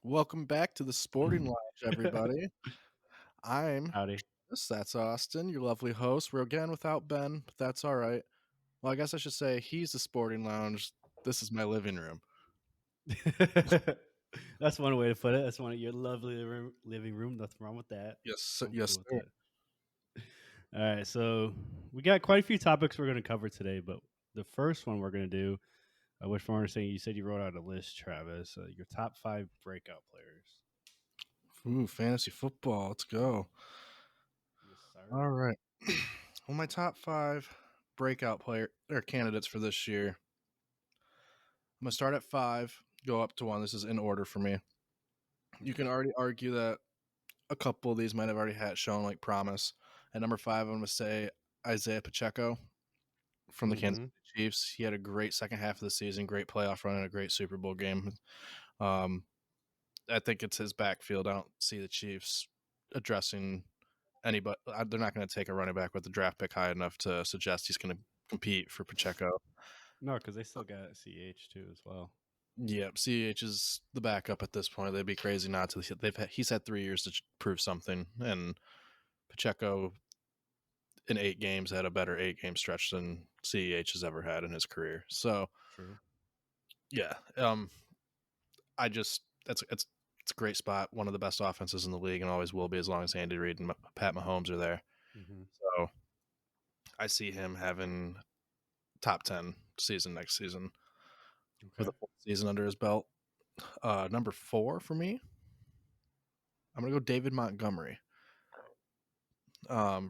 Welcome back to the Sporting Lounge, everybody. I'm Howdy. that's Austin, your lovely host. We're again without Ben, but that's all right. Well, I guess I should say he's the Sporting Lounge. This is my living room. That's one way to put it. That's one of your lovely living room. Nothing wrong with that. I'm Yes, cool with sir. it. All right, so we got quite a few topics we're going to cover today, but the first one we're going to do, which from understanding, you said you wrote out a list, Travis. Your top 5 breakout players. Ooh, fantasy football. Let's go. Yes, sir. All right. Well, my top five breakout player or candidates for this year. I'm gonna start at five, go up to one. This is in order for me. You can already argue that a couple of these might have already had shown like promise. At number five, I'm gonna say Isaiah Pacheco from the Kansas Mm-hmm. City Chiefs. He had a great second half of the season, great playoff run, and a great Super Bowl game. Um, I think it's his backfield. I don't see the Chiefs addressing anybody. They're not going to take a running back with the draft pick high enough to suggest he's going to compete for Pacheco. No, because they still got CH too as well. Yeah, CH is the backup at this point. They'd be crazy not to. He's had 3 years to prove something, and Pacheco in 8 games had a better 8 game stretch than CEH has ever had in his career. So True. yeah, I just it's a great spot. One of the best offenses in the league, and always will be as long as Andy Reid and Pat Mahomes are there. Mm-hmm. So I see him having top 10 season next season with a Okay. full season under his belt. Number four for me, I'm gonna go David Montgomery.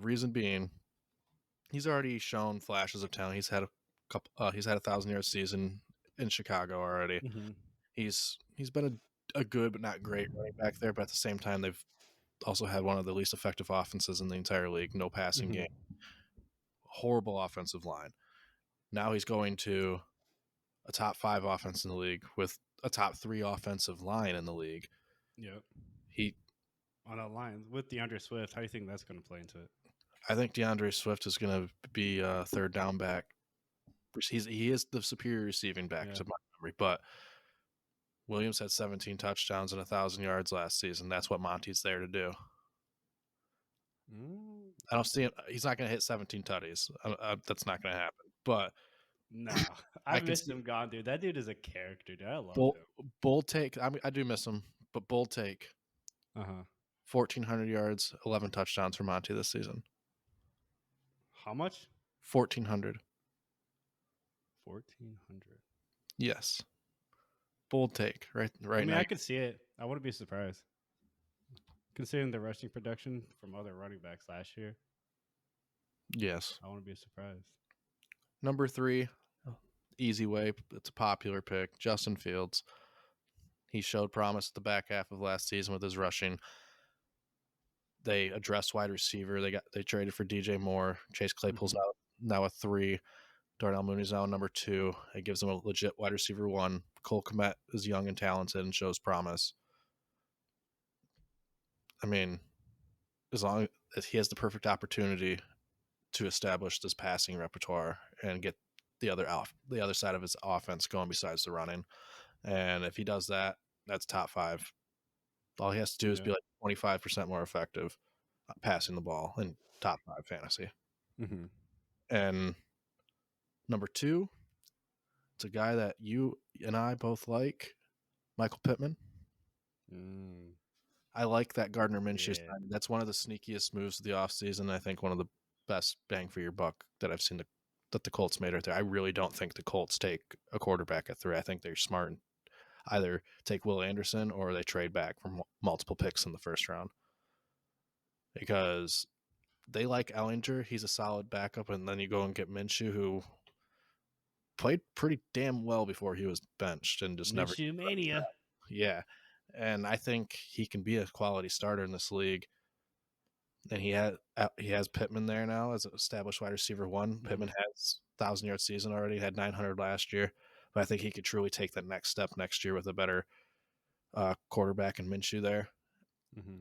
Reason being, he's already shown flashes of talent. He's had a couple. He's had 1,000 yard season in Chicago already. Mm-hmm. He's been a good but not great running back there. But at the same time, they've also had one of the least effective offenses in the entire league. No passing Mm-hmm. game, horrible offensive line. Now he's going to a top five offense in the league with a top three offensive line in the league. Yep. He, On that line with DeAndre Swift, how do you think that's going to play into it? I think DeAndre Swift is going to be a third down back. He is the superior receiving back Yeah. to Montgomery, but Williams had 17 touchdowns and 1,000 yards last season. That's what Monty's there to do. Mm. I don't see him. He's not going to hit 17 tutties. That's not going to happen. But No, I I can missed see him gone, dude. That dude is a character, dude. I love Bull, him. Bull take. I do miss him, but Bull take Uh huh. 1,400 yards, 11 touchdowns for Monty this season. How much? 1,400. 1,400. Yes. Bold take I right mean, now. I could see it. I wouldn't be surprised considering the rushing production from other running backs last year. Yes. I wouldn't be surprised. Number three, easy way. It's a popular pick. Justin Fields. He showed promise at the back half of last season with his rushing. They addressed wide receiver. They traded for DJ Moore. Chase Claypool's Mm-hmm. out now a three. Darnell Mooney's now number two. It gives them a legit wide receiver one. Cole Kmet is young and talented and shows promise. I mean, as long as he has the perfect opportunity to establish this passing repertoire and get the other side of his offense going besides the running. And if he does that, that's top five. All he has to do is Yeah. be like 25% more effective passing the ball in top five fantasy. Mm-hmm. And number two, it's a guy that you and I both like, Michael Pittman. Mm, I like that Gardner Minshew yeah. signing. That's one of the sneakiest moves of the offseason. I think one of the best bang for your buck that I've seen that the Colts made right there. I really don't think the Colts take a quarterback at three. I think they're smart and either take Will Anderson or they trade back from multiple picks in the first round because they like Ellinger. He's a solid backup, and then you go and get Minshew, who played pretty damn well before he was benched and just never. Minshew mania. Yeah, and I think he can be a quality starter in this league. And he has Pittman there now as an established wide receiver one. Mm-hmm. Pittman has 1,000 yard season already, had 900 last year, but I think he could truly take that next step next year with a better quarterback and Minshew there. Mm-hmm.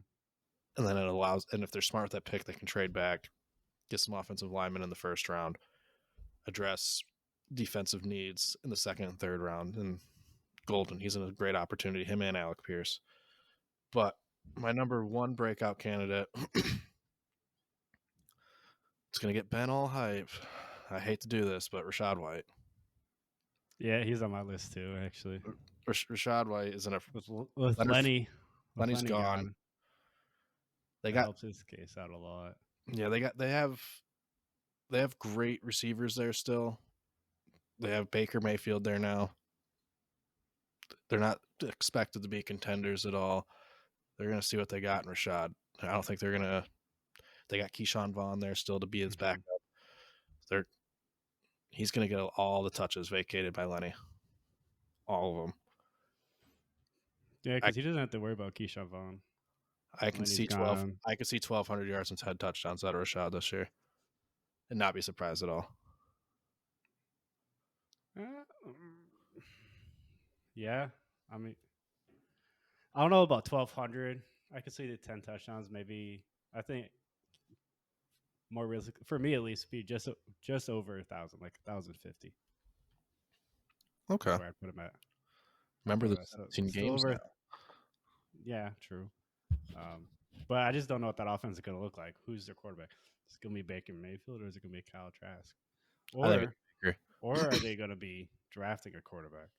And then it allows, and if they're smart with that pick, they can trade back, get some offensive linemen in the first round, address defensive needs in the second and third round. And Golden, he's in a great opportunity. Him and Alec Pierce. But my number one breakout candidate, it's going to get Ben all hype. I hate to do this, but Rashad White. Yeah, he's on my list too, actually. Rashad White is in a With Leonard- Lenny, with Lenny's Lenny gone. They that got helps his case out a lot. yeah, they have great receivers there still. They have Baker Mayfield there now. They're not expected to be contenders at all. They're going to see what they got in Rashad. I don't think they're going to. They got Keyshawn Vaughn there still to be his backup. He's going to get all the touches vacated by Lenny. All of them. Yeah, because he doesn't have to worry about Keyshawn Vaughn. I can Lenny's see gone. I can see 1,200 yards and 10 touchdowns out of Rashad this year, and not be surprised at all. Yeah, I mean, I don't know about 1,200. I could see the 10 touchdowns. Maybe I think more realistic for me at least be just over 1,000, like 1,050. Okay. Where I put him at. Remember the 17 games now. Yeah, true. But I just don't know what that offense is going to look like. Who's their quarterback? Is it going to be Baker Mayfield or is it going to be Kyle Trask? Or are they going to be drafting a quarterback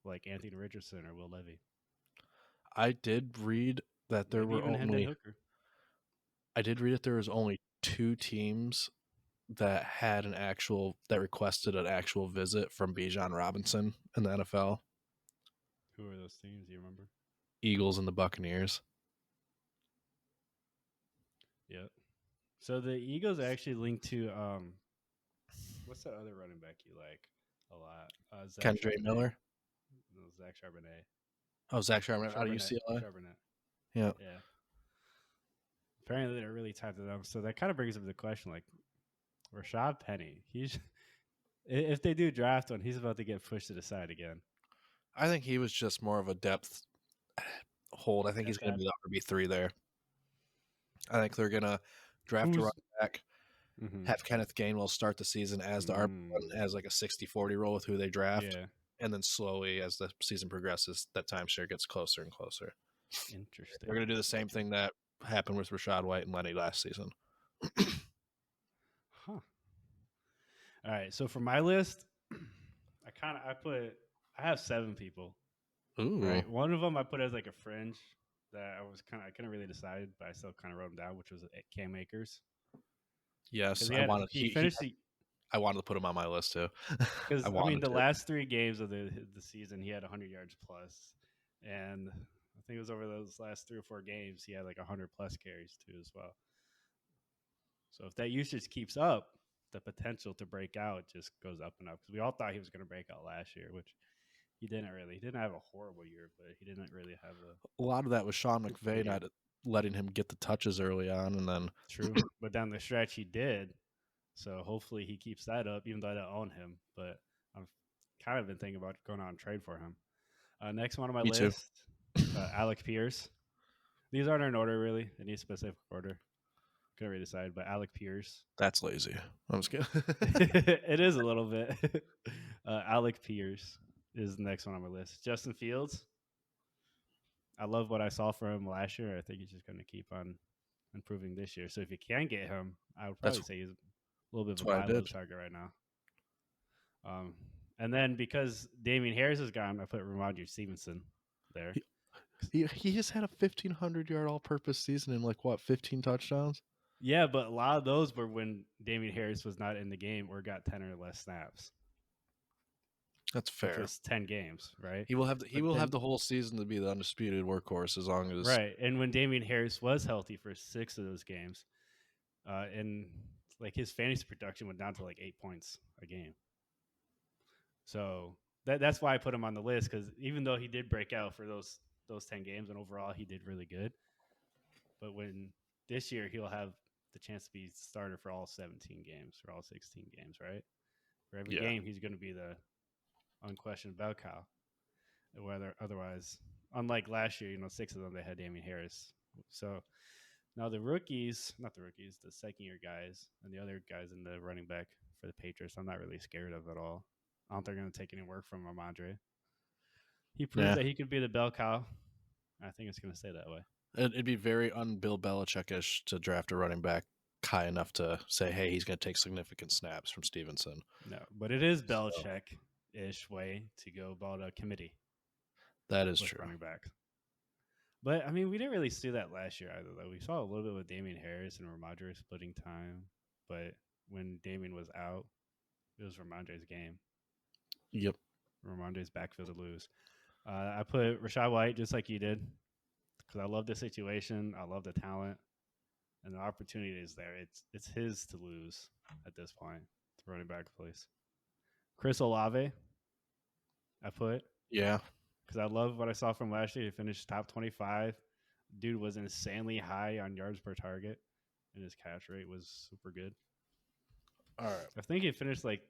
like Anthony Richardson or Will Levis? I did read that there were only. I did read that there was only 2 teams that had that requested an actual visit from Bijan Robinson in the NFL. Who are those teams? Do you remember? Eagles and the Buccaneers. Yep. So the Eagles are actually linked to what's that other running back you like a lot? Kendra Miller. No, Zach Charbonnet. Oh, Zach Charbonnet out of UCLA. Yeah. Apparently they're really tied to them. So that kind of brings up the question, like Rashad Penny. If they do draft one, he's about to get pushed to the side again. I think he was just more of a depth hold. I think he's going to be the RB3 there. I think they're going to draft a running back, have Kenneth Gainwell start the season as the RB1 as like a 60-40 role with who they draft. Yeah. And then slowly, as the season progresses, that timeshare gets closer and closer. Interesting. They're going to do the same thing that happened with Rashad White and Lenny last season. Huh. All right. So for my list, I have 7 people. Ooh. Right. One of them I put as like a fringe that I couldn't really decide, but I still kind of wrote him down, which was Cam Akers. Yes, I wanted to put him on my list too. Because I mean, the last 3 games of the season, he had 100 yards plus, and I think it was over those last 3 or 4 games, he had like 100 plus carries too as well. So if that usage keeps up, the potential to break out just goes up and up. Because we all thought he was going to break out last year, which he didn't really. He didn't have a horrible year, but he didn't really have a lot of that was Sean McVay not letting him get the touches early on, and then true. But down the stretch, he did. So hopefully he keeps that up, even though I don't own him. But I've kind of been thinking about going out and trade for him. Next one on my list, Alec Pierce. These aren't in order, really. Any specific order. Couldn't really decide, but Alec Pierce. That's lazy. I'm just kidding. It is a little bit. Alec Pierce is the next one on my list. Justin Fields. I love what I saw from him last year. I think he's just going to keep on improving this year. So if you can get him, I would probably say he's a little bit of a buy low target right now. And then because Damian Harris is gone, I put Ramondre Stevenson there. He just had a 1,500-yard all-purpose season and 15 touchdowns? Yeah, but a lot of those were when Damian Harris was not in the game or got 10 or less snaps. That's fair. It's 10 games, right? He will have the whole season to be the undisputed workhorse as long as right. And when Damian Harris was healthy for 6 of those games, and his fantasy production went down to 8 points a game. So that's why I put him on the list, because even though he did break out for those 10 games and overall he did really good, but when this year he'll have the chance to be starter for all 17 games or all 16 games, right? For every game, he's going to be the unquestioned bell cow. Whether otherwise, unlike last year, 6 of them they had Damian Harris. So now the second-year guys and the other guys in the running back for the Patriots, I'm not really scared of at all. I don't think they're going to take any work from Ramondre. He proved that he could be the bell cow I think it's going to stay that way. It'd be very un-Bill Belichick-ish to draft a running back high enough to say, hey, he's going to take significant snaps from Stevenson. No, but it is So- Belichick-ish way to go about a committee That is with true. running backs. But I mean, we didn't really see that last year either. Though we saw a little bit with Damian Harris and Ramondre splitting time, but when Damian was out, it was Ramondre's game. Yep. Ramondre's backfield to lose. I put Rachaad White just like you did because I love the situation. I love the talent, and the opportunity is there. It's his to lose at this point. The running back place. Chris Olave, I put Yeah. because I love what I saw from last year. He finished top 25. Dude was insanely high on yards per target, and his catch rate was super good. All right. I think he finished like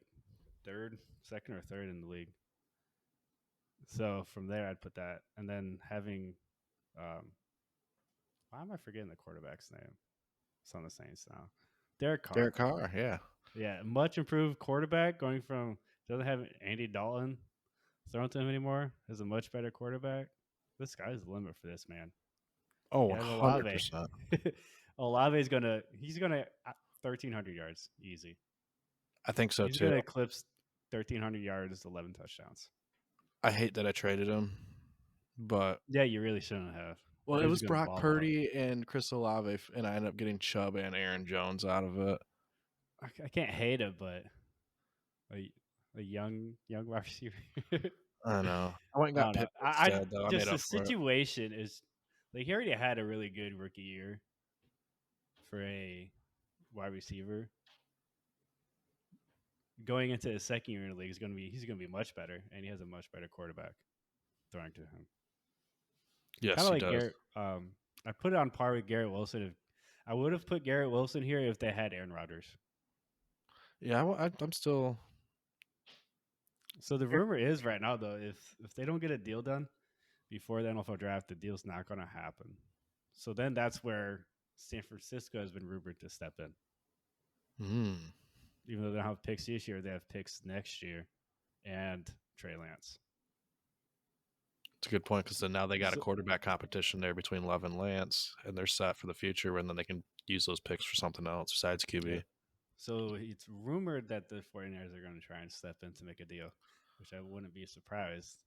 second or third in the league. So from there, I'd put that, and then having, why am I forgetting the quarterback's name? It's on the Saints now. Derek Carr. Derek Carr, yeah. Yeah, much improved quarterback. Going from doesn't have Andy Dalton thrown to him anymore. Is a much better quarterback. The sky's the limit for this man. Oh, He has 100%. Olave's he's gonna 1,300 yards easy. I think so, He's too. gonna eclipse 1,300 yards, 11 touchdowns. I hate that I traded him, but Yeah, you really shouldn't have. well, He it was was gonna ball Brock out. Purdy and Chris Olave, and I ended up getting Chubb and Aaron Jones out of it. I can't hate it, but a young wide receiver. I know. I went and I got don't know. Pitt I instead, though. I just made the up for it. situation is like he already had a really good rookie year for a wide receiver. Going into his second year in the league, he's gonna be much better, and he has a much better quarterback throwing to him. Yes, Kind he of like does. Garrett. I put it on par with Garrett Wilson. I would have put Garrett Wilson here if they had Aaron Rodgers. Yeah, I'm still. So the rumor is right now, though, if they don't get a deal done before the NFL draft, the deal's not going to happen. So then that's where San Francisco has been rumored to step in. Even though they don't have picks this year, they have picks next year and Trey Lance. It's a good point because then now they got a quarterback competition there between Love and Lance, and they're set for the future, and then they can use those picks for something else besides QB. Yeah. So it's rumored that the 49ers are going to try and step in to make a deal, which I wouldn't be surprised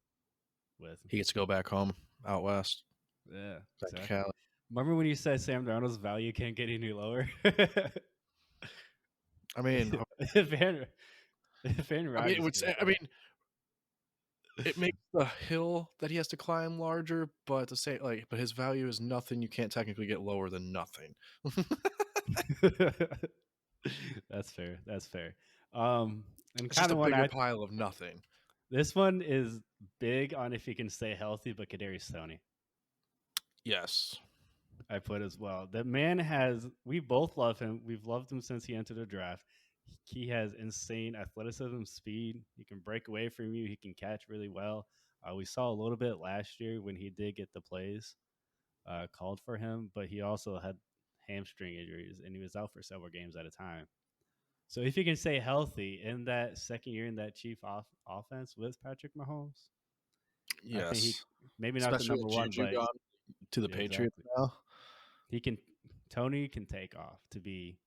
with. He gets to go back home out west. Yeah. Back to Exactly. Cali. Remember when you said Sam Darnold's value can't get any lower? I mean, if Aaron Rodgers it makes the hill that he has to climb larger, but the same but his value is nothing. You can't technically get lower than nothing. That's fair. That's fair. And It's kind just of a one bigger pile of nothing. This one is big on if he can stay healthy, but Kadarius Toney. Yes. I put as well. The man we both love him. We've loved him since he entered the draft. He has insane athleticism, speed. He can break away from you. He can catch really well. We saw a little bit last year when he did get the plays called for him, but he also had hamstring injuries and he was out for several games at a time. So if he can stay healthy in that second year in that chief offense with Patrick Mahomes, yes, I think maybe not especially the number one, but gone to the Patriots now. Toney can take off to be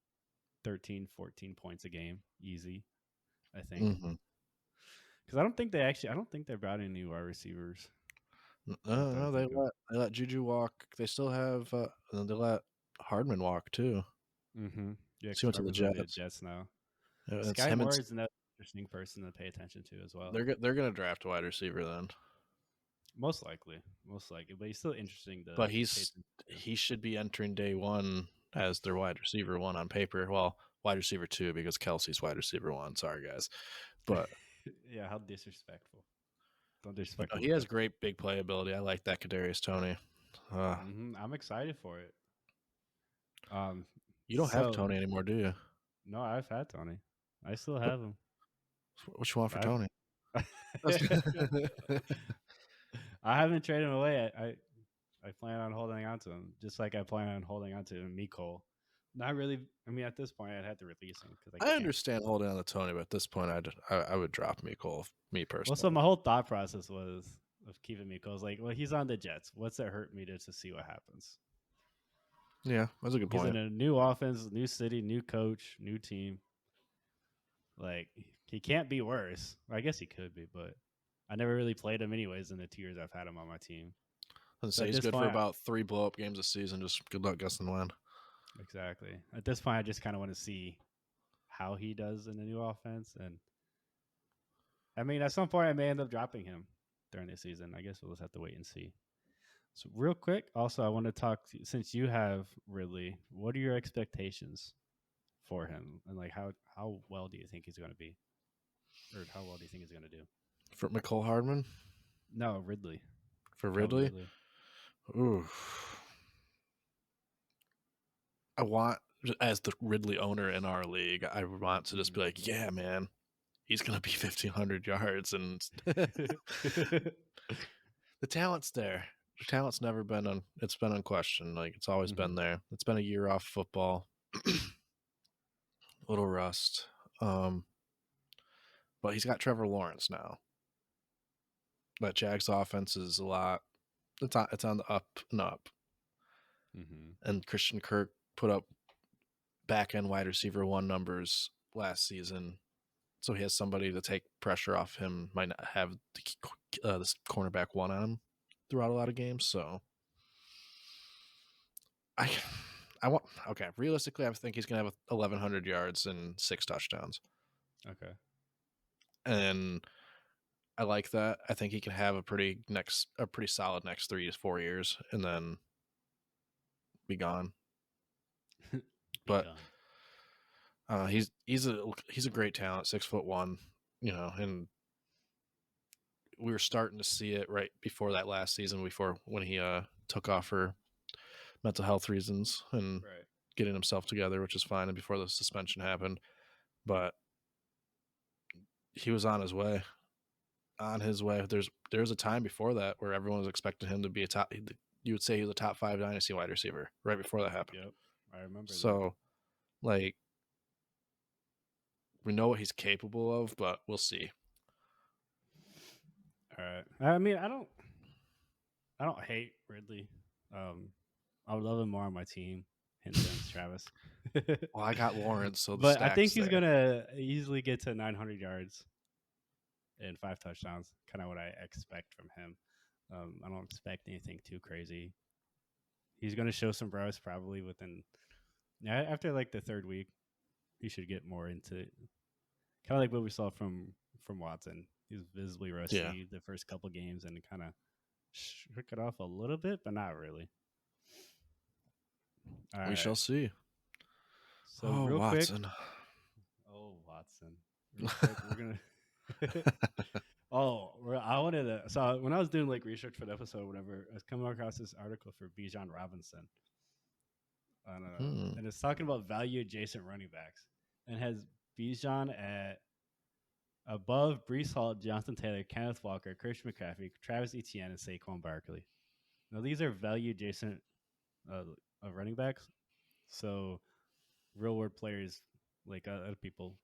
13, 14 points a game, easy. I think because I don't think they brought in new wide receivers. No, they let Juju walk. They still have. They let Hardman walk too. Mm-hmm. Yeah, he went to the Jets now. Yeah, Sky Moore is another interesting person to pay attention to as well. They're gonna draft a wide receiver then. Most likely, but he's still interesting. But he should be entering day one as their wide receiver one on paper. Well, wide receiver two because Kelsey's wide receiver one. Sorry guys, but yeah, how disrespectful. Don't disrespect. He has great big playability. I like that Kadarius Toney. I'm excited for it. You don't have Toney anymore, do you? No, I've had Toney. I still have him. What you want for Toney? I haven't traded him away. I plan on holding on to him, just like I plan on holding on to Mecole. Not really. I mean, at this point, I'd have to release him because I understand holding on to Toney, but at this point, I would drop Mecole. Me personally. Well, so my whole thought process was of keeping me close. Like, well, he's on the Jets. What's it hurt me to see what happens? Yeah, that's a good He's in point. a new offense, new city, new coach, new team. Like, he can't be worse. I guess he could be, but I never really played him anyways in the 2 years I've had him on my team. I'd So say at he's this good for point, about 3 blow up games a season. Just good luck guessing when. exactly. At this point, I just kind of want to see how he does in the new offense. And I mean, at some point, I may end up dropping him during the season. I guess we'll just have to wait and see. So, real quick, also, I want to talk since you have Ridley, what are your expectations for him? And like, how well do you think he's going to be? Or how well do you think he's going to do? For McCole Hardman? No, Ridley. For Calvin Ridley? Ridley. Ooh. I want, as the Ridley owner in our league, I want to just be like, yeah, man, he's going to be 1,500 yards. And the talent's there. The talent's never been it's been unquestioned. Like, it's always been there. It's been a year off football. Little rust. But he's got Trevor Lawrence now. That Jags offense is a lot. It's on the up and up. And Christian Kirk put up back end wide receiver 1 numbers last season, so he has somebody to take pressure off him. Might not have this cornerback 1 on him throughout a lot of games. So I want, okay. Realistically, I think he's gonna have 1,100 yards and 6 touchdowns. Okay. And I like that. I think he can have a pretty solid next 3 to 4 years, and then be gone. But he's a great talent, 6'1", and we were starting to see it right before that last season, before when he took off for mental health reasons and getting himself together, which is fine, and before the suspension happened. But he was on his way. There's a time before that where everyone was expecting him to be you would say he was a top 5 dynasty wide receiver right before that happened. Yep, I remember. So, like, we know what he's capable of, but we'll see. All right. I mean, I don't hate Ridley. I would love him more on my team. Hint, Travis. Well, I got Lawrence, so but I think he's gonna easily get to 900 yards and 5 touchdowns. Kind of what I expect from him. I don't expect anything too crazy. He's gonna show some prowess probably after like the 3rd week. He should get more into kind of like what we saw from Watson. He was visibly rusty the first couple games and kind of shook it off a little bit, but not really. We shall see. So real Watson. Quick, Watson. Real quick, we're gonna. I wanted to. So when I was doing like research for the episode, whatever, I was coming across this article for Bijan Robinson, and it's talking about value adjacent running backs, and has Bijan at above Breece Hall, Jonathan Taylor, Kenneth Walker, Christian McCaffrey, Travis Etienne, and Saquon Barkley. Now these are value adjacent running backs, so real world players like other people,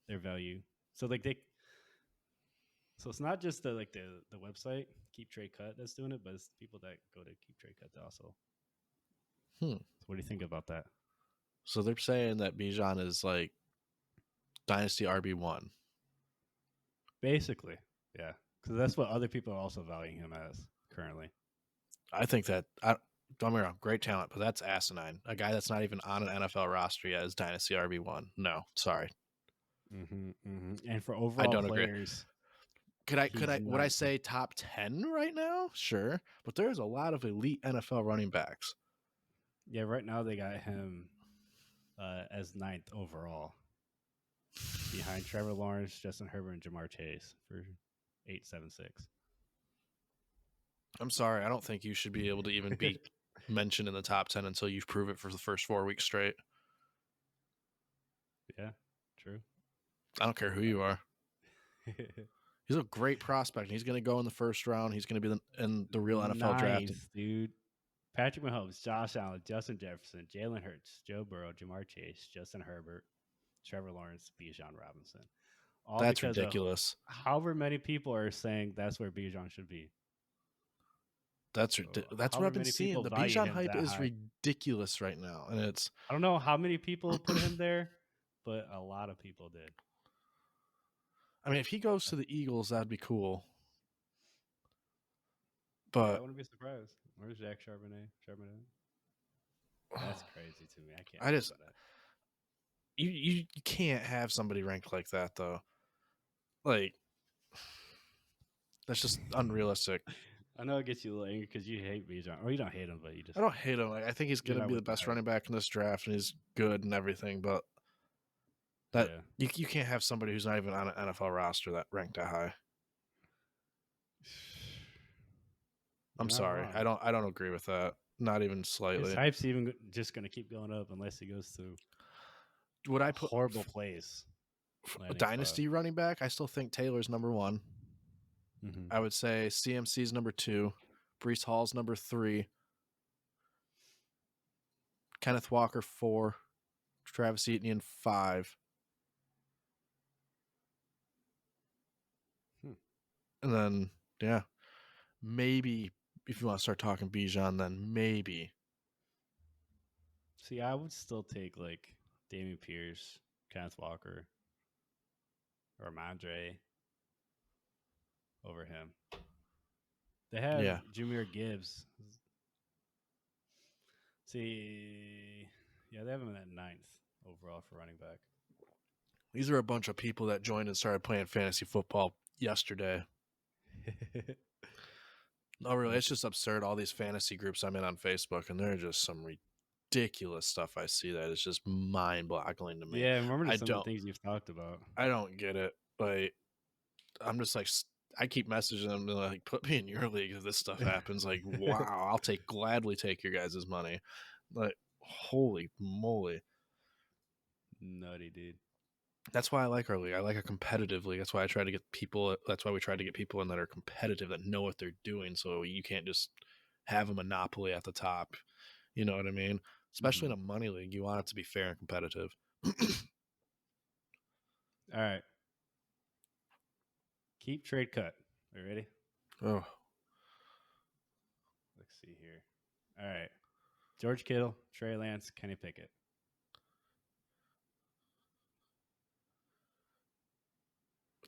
their value. So like so it's not just the website Keep Trade Cut that's doing it, but it's people that go to Keep Trade Cut also. So what do you think about that? So they're saying that Bijan is like Dynasty RB1. Basically, yeah, because that's what other people are also valuing him as currently. I think that, don't get me wrong, great talent, but that's asinine. A guy that's not even on an NFL roster yet is Dynasty RB1. No, sorry. And for overall I don't players, agree. Would I say top 10 right now? Sure, but there's a lot of elite NFL running backs. Yeah, right now they got him as 9th overall, behind Trevor Lawrence, Justin Herbert, and Jamar Chase for 876. I'm sorry, I don't think you should be able to even be mentioned in the top 10 until you prove it for the first 4 weeks straight. Yeah, true. I don't care who you are. He's a great prospect. He's going to go in the first round. He's going to be in the real NFL draft. Dude. Patrick Mahomes, Josh Allen, Justin Jefferson, Jalen Hurts, Joe Burrow, Jamar Chase, Justin Herbert, Trevor Lawrence, Bijan Robinson. all That's because of ridiculous. however many people are saying that's where Bijan should be. That's So that's what however I've been many seeing. people The value Bijan him hype that is high. ridiculous right now, and it's. I don't know how many people put him there, but a lot of people did. I mean, if he goes to the Eagles, that'd be cool. I But wouldn't be surprised. Where's Jack Charbonnet? That's crazy to me. I can't I believe just that. you can't have somebody ranked like that though. Like that's just unrealistic. I know it gets you a little angry because you hate Bijan, or you don't hate him, but you just I don't hate him. Like, I think he's you're gonna not be the with the best hype. running back in this draft, and he's good and everything. But that Yeah, you can't have somebody who's not even on an NFL roster that ranked that high. you're I'm not sorry. wrong. I don't agree with that. Not even His slightly. hype's even just going to keep going up unless he goes to Would I a put horrible place. a Landing spot. dynasty running back? I still think Taylor's number one. Mm-hmm. I would say CMC's number 2, Brees Hall's number 3, Kenneth Walker 4, Travis Etienne 5. And then, yeah, maybe if you want to start talking Bijan, then maybe. See, I would still take like Damian Pierce, Kenneth Walker, or Mondre over him. They have Yeah. Jameer Gibbs. See, yeah, they have him at 9th overall for running back. These are a bunch of people that joined and started playing fantasy football yesterday. No, really, it's just absurd. All these fantasy groups I'm in on Facebook, and they're just some ridiculous stuff I see that is just mind-boggling to me. Yeah, remember I some of the don't, things you've talked about. I don't get it. Like, I'm just like, I keep messaging them to like, put me in your league if this stuff happens. Like, wow, I'll gladly take your guys' money. Like, holy moly. Nutty, dude. That's why I like our league. I like a competitive league. That's why I try to get people. That's why we try to get people in that are competitive, that know what they're doing. So you can't just have a monopoly at the top. You know what I mean? Especially in a money league, you want it to be fair and competitive. All right. Keep, trade, cut. Are you ready? Oh, Let's see here. All right. George Kittle, Trey Lance, Kenny Pickett.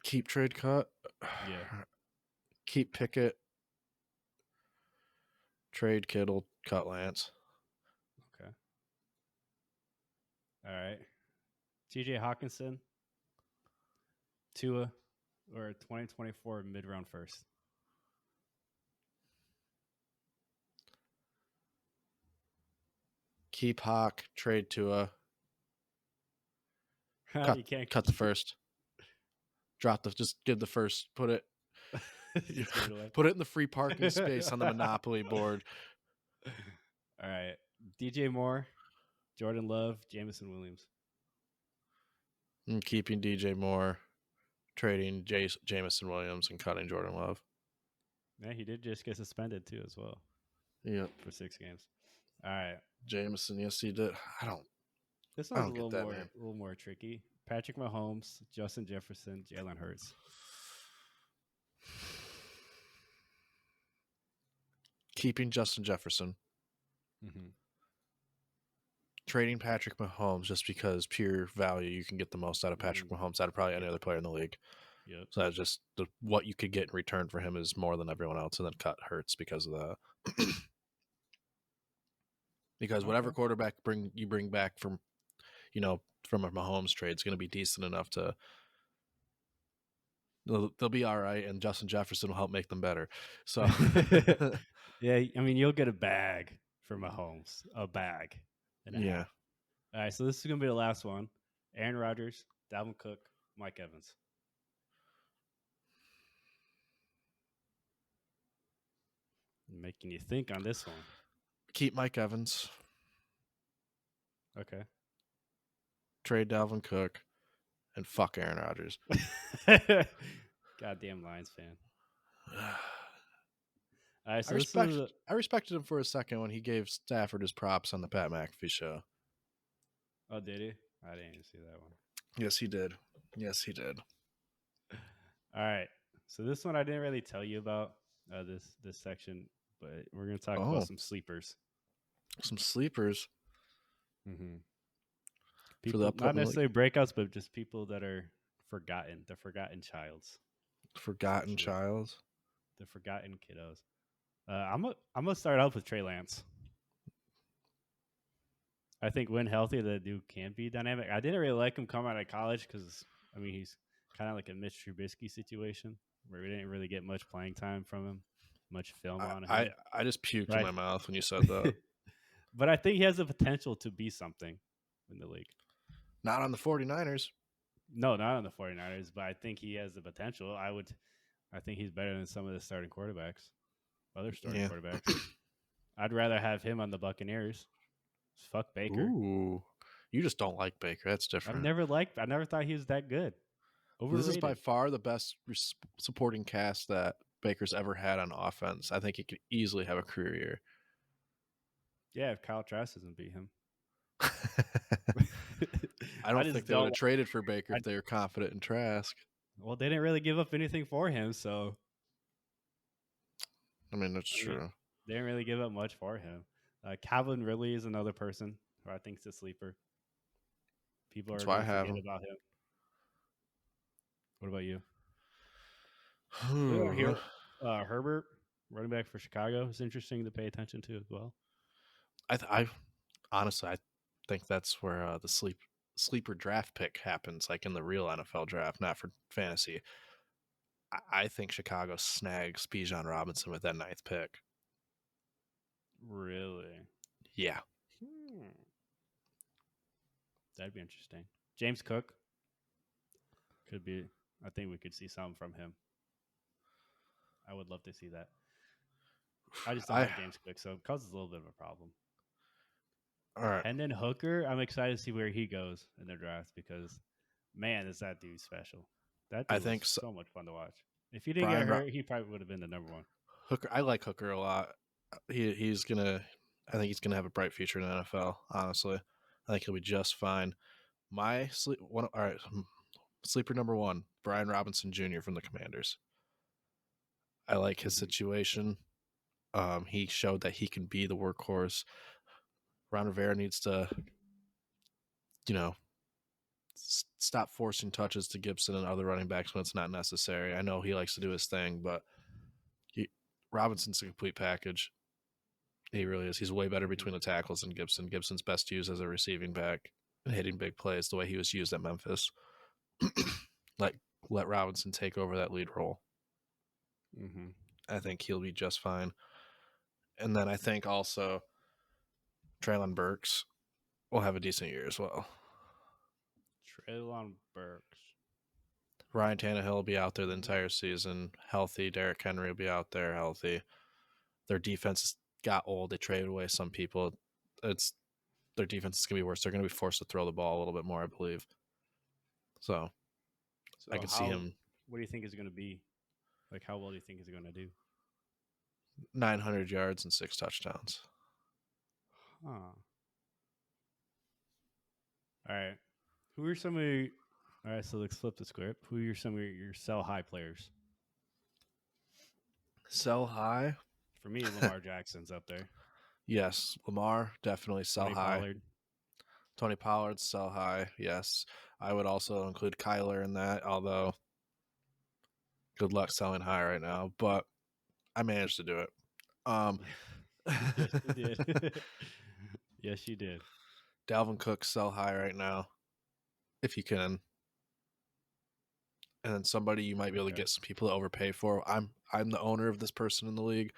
keep, trade, cut. Yeah. Keep Pickett. Trade Kittle, cut Lance. Okay. All right. TJ Hawkinson, Tua, or 2024 mid-round first. Keep Hawk. Trade Tua. You can't Cut the first. Just give the first. Put it. Just give it away. Put it in the free parking space on the Monopoly board. All right. DJ Moore, Jordan Love, Jameson Williams. I'm keeping DJ Moore, trading Jameson Williams, and cutting Jordan Love. Yeah, he did just get suspended too, as well. Yep. For 6 games. All right. Jameson, yes, he did. This I one's don't get that, man. a little more tricky. Patrick Mahomes, Justin Jefferson, Jalen Hurts. Keeping Justin Jefferson. Mm-hmm. Trading Patrick Mahomes just because pure value, you can get the most out of Patrick Mahomes out of probably any other player in the league. Yep. So that's just what you could get in return for him is more than everyone else, and then cut Hurts because of that. Because whatever quarterback you bring back from a Mahomes trade is going to be decent enough to they'll be all right, and Justin Jefferson will help make them better. So yeah, I mean you'll get a bag for Mahomes, a bag. Yeah. All right, so this is gonna be the last one. Aaron Rodgers, Dalvin Cook, Mike Evans. Making you think on this one. Keep Mike Evans. Okay. Trade Dalvin Cook, and fuck Aaron Rodgers. Goddamn Lions fan. All right, so I respected him for a second when he gave Stafford his props on the Pat McAfee show. Oh, did he? I didn't even see that one. Yes, he did. Yes, he did. All right. So this one I didn't really tell you about this section, but we're gonna talk about Oh, some sleepers. some sleepers Mm-hmm. for the People, not upcoming league. necessarily breakouts, but just people that are forgotten. The forgotten childs, Forgotten essentially. Childs. The forgotten kiddos. I'm gonna start off with Trey Lance. I think when healthy, the dude can be dynamic. I didn't really like him coming out of college because I mean he's kind of like a Mitch Trubisky situation where we didn't really get much playing time from him, much film I, on I him. I just puked in But my mouth when you said that. but I think he has the potential to be something in the league. Not on the 49ers. No, not on the 49ers, but I think he has the potential. I think he's better than some of the starting quarterbacks, other starting Yeah. quarterbacks. I'd rather have him on the Buccaneers. Fuck Baker. Ooh. You just don't like Baker. That's different. I never thought he was that good. This is by Overrated. far the best supporting cast that Baker's ever had on offense. I think he could easily have a career year. Yeah, if Kyle Trask doesn't beat him. I I don't just think they would don't. have traded for Baker I, if they were confident in Trask. well, they didn't really give up anything for him, so I mean, that's I mean, true. they didn't really give up much for him. Calvin Ridley is another person who I think is a sleeper. People That's are why going I to have forget him. about him. What about you? Here, Herbert, running back for Chicago, is interesting to pay attention to as well. I honestly, I think that's where the sleeper draft pick happens, like in the real NFL draft, not for fantasy. I think Chicago snags Bijan Robinson with that ninth pick. Really? Yeah, Hmm. That'd be interesting. James Cook could be. I think we could see something from him. I would love to see that. I just don't I like James Cook, so it causes a little bit of a problem. all right. Hendon Hooker, I'm excited to see where he goes in their draft because, man, is that dude special. That I dude was think so. so much fun to watch. If he didn't get Brian hurt, he probably would have been the number one. Hooker. I like Hooker a lot. He's gonna. I think he's gonna have a bright future in the NFL. Honestly, I think he'll be just fine. My sleep one. All right, sleeper number one, Brian Robinson Jr. from the Commanders. I like his Mm-hmm. situation. He showed that he can be the workhorse. Ron Rivera needs to, you know, stop forcing touches to Gibson and other running backs when it's not necessary. I know he likes to do his thing, but Robinson's a complete package. He really is. He's way better between the tackles than Gibson. Gibson's best used as a receiving back and hitting big plays the way he was used at Memphis. let let Robinson take over that lead role. Mm-hmm. I think he'll be just fine. And then I think also Traylon Burks will have a decent year as well. Treylon Burks. Ryan Tannehill will be out there the entire season, healthy. Derrick Henry will be out there healthy. Their defense got old. They traded away some people. It's their defense is going to be worse. They're going to be forced to throw the ball a little bit more, I believe. So So I could see him. What do you think is going to be? Like, how well do you think he's going to do? 900 yards and 6 touchdowns. Huh. All right. Who are some of your... All right, so let's flip the script. Who are some of your sell high players? Sell high? For me, Lamar Jackson's up there. Yes. Lamar, definitely sell Tony high. Pollard. Tony Pollard, sell high. Yes. I would also include Kyler in that, although good luck selling high right now. But I managed to do it. Yes, you did. Yes, you did. Dalvin Cook, sell high right now, if you can. And then somebody you might be able to get some people to overpay for. I'm the owner of this person in the league,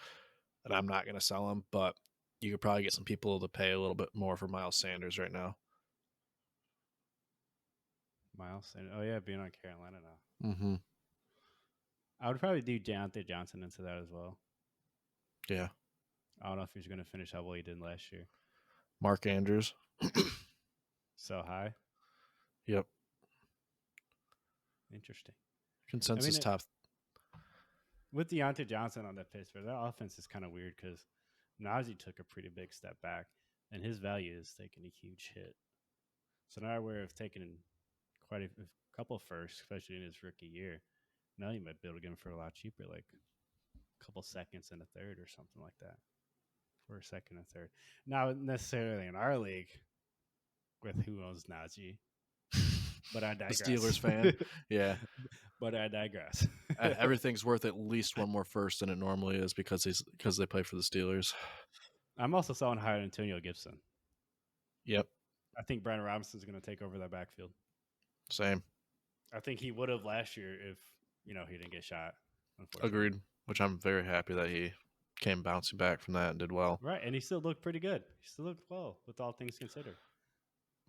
and I'm not going to sell him, but you could probably get some people to pay a little bit more for Miles Sanders right now. Miles Sanders. Oh, yeah, being on Carolina now. Mm-hmm. I would probably do Deontay Johnson into that as well. Yeah. I don't know if he's going to finish how well he did last year. Mark Andrews. So high. Yep. Interesting. Consensus top. With Deontay Johnson on that Pittsburgh, that offense is kind of weird because Najee took a pretty big step back, and his value is taking a huge hit. So now we're taking quite a couple firsts, especially in his rookie year. Now you might be able to get him for a lot cheaper, like a couple seconds and a third or something like that. For a second and third. Not necessarily in our league with who owns Najee, but I The digress. Steelers fan. Yeah. But I digress. Everything's worth at least one more first than it normally is because they play for the Steelers. I'm also selling high on Antonio Gibson. Yep. I think Brian Robinson's going to take over that backfield. Same. I think he would have last year if he didn't get shot. Unfortunately. Agreed. Which I'm very happy that he came bouncing back from that and did well. Right, and he still looked pretty good. He still looked well with all things considered.